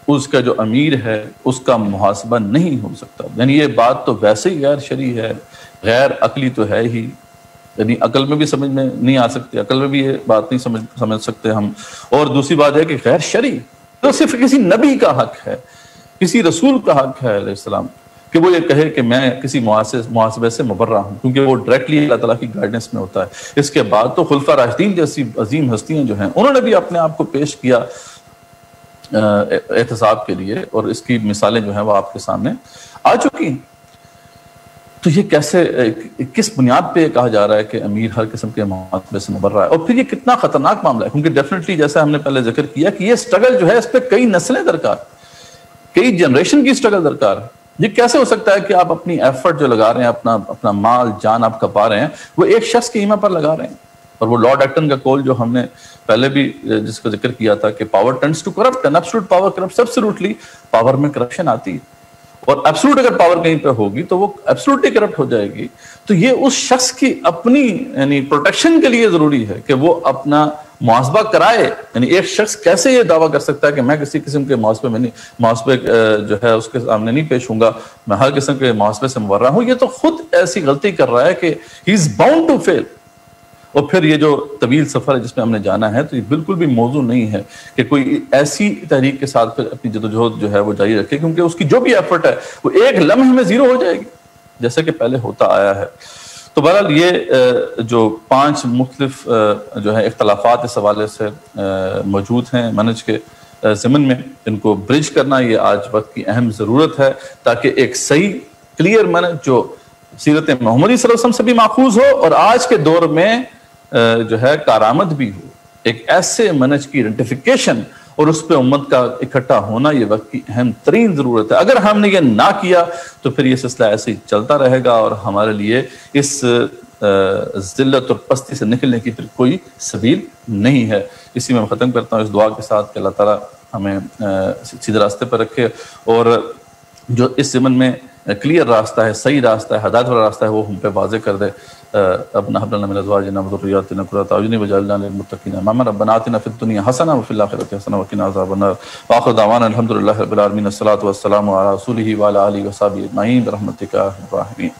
اس کا جو امیر ہے اس کا محاسبہ نہیں ہو سکتا. یعنی یہ بات تو ویسے ہی غیر شرعی ہے، غیر عقلی تو ہے ہی، یعنی عقل میں بھی سمجھ میں نہیں آ سکتی، عقل میں بھی یہ بات نہیں سمجھ سکتے ہم. اور دوسری بات ہے کہ غیر شرعی تو صرف کسی نبی کا حق ہے، کسی رسول کا حق ہے علیہ السلام، کہ وہ یہ کہے کہ میں کسی محاسبے سے مبرہ ہوں، کیونکہ وہ ڈائریکٹلی اللہ تعالیٰ کی گائیڈنس میں ہوتا ہے۔ اس کے بعد تو خلفاء راشدین جیسی عظیم ہستیاں جو ہیں انہوں نے بھی اپنے آپ کو پیش کیا احتساب کے لیے، اور اس کی مثالیں جو ہیں وہ آپ کے سامنے آ چکی ہیں۔ تو یہ کیسے، کس بنیاد پہ کہا جا رہا ہے کہ امیر ہر قسم کے محاسبے سے مبرہ ہے؟ اور پھر یہ کتنا خطرناک معاملہ ہے، کیونکہ ڈیفینیٹلی جیسا ہم نے پہلے ذکر کیا کہ یہ سٹرگل جو ہے اس پہ کئی نسلیں درکار، کئی جنریشن کی سٹرگل درکار ہے۔ یہ کیسے ہو سکتا ہے کہ آپ اپنی ایفرٹ جو لگا رہے ہیں، اپنا مال جان آپ کپا رہے ہیں، وہ ایک شخص کی ایمہ پر لگا رہے ہیں؟ اور وہ لارڈ ایکٹن کا قول جو ہم نے پہلے بھی جس کا ذکر کیا تھا کہ power tends to corrupt, and absolute power corrupts absolutely, power میں کرپشن آتی ہے، اور ایبسولوٹ اگر پاور کہیں پہ ہوگی تو وہ ایبسولوٹلی کرپٹ ہو جائے گی۔ تو یہ اس شخص کی اپنی یعنی پروٹیکشن کے لیے ضروری ہے کہ وہ اپنا محاسبہ کرائے۔ یعنی ایک شخص کیسے یہ دعویٰ کر سکتا ہے کہ میں کسی قسم کے محاسبے جو ہے اس کے سامنے نہیں پیش ہوں گا، میں ہر قسم کے محاسبے سے مبرہ ہوں؟ یہ تو خود ایسی غلطی کر رہا ہے کہ ہی از باؤنڈ ٹو فیل۔ اور پھر یہ جو طویل سفر ہے جس میں ہم نے جانا ہے، تو یہ بالکل بھی موضوع نہیں ہے کہ کوئی ایسی تحریک کے ساتھ پھر اپنی جدوجہد جو ہے وہ جاری رکھے، کیونکہ اس کی جو بھی ایفرٹ ہے وہ ایک لمحے میں زیرو ہو جائے گی، جیسے کہ پہلے ہوتا آیا ہے۔ تو بہرحال یہ جو 5 مختلف جو ہے اختلافات اس حوالے سے موجود ہیں منہج کے ضمن میں، ان کو برج کرنا یہ آج وقت کی اہم ضرورت ہے، تاکہ ایک صحیح کلیئر منہج جو سیرت محمدی صلی اللہ علیہ وسلم سے بھی ماخوذ ہو اور آج کے دور میں جو ہے کارآمد بھی ہو، ایک ایسے منہج کی آئیڈینٹیفیکیشن اور اس پہ امت کا اکٹھا ہونا یہ وقت کی اہم ترین ضرورت ہے۔ اگر ہم نے یہ نہ کیا تو پھر یہ سلسلہ ایسے ہی چلتا رہے گا، اور ہمارے لیے اس ذلت اور پستی سے نکلنے کی پھر کوئی سبیل نہیں ہے۔ اسی میں ختم کرتا ہوں اس دعا کے ساتھ کہ اللہ تعالیٰ ہمیں سیدھے راستے پر رکھے، اور جو اس ضمن میں کلیئر راستہ ہے، صحیح راستہ ہے، ہدایت والا راستہ ہے، وہ ہم پہ واضح کر دے۔ ربنا هب لنا من ازواجنا وذرياتنا قرة اعين واجعلنا للمتقين اماما ربنا آتنا في الدنيا حسنة وفي الآخرة حسنة وقنا عذاب النار واخر دعوانا الحمد لله رب العالمين الصلاة والسلام على رسوله وعلى آله وصحبه اجمعين برحمتك يا ارحم الراحمين۔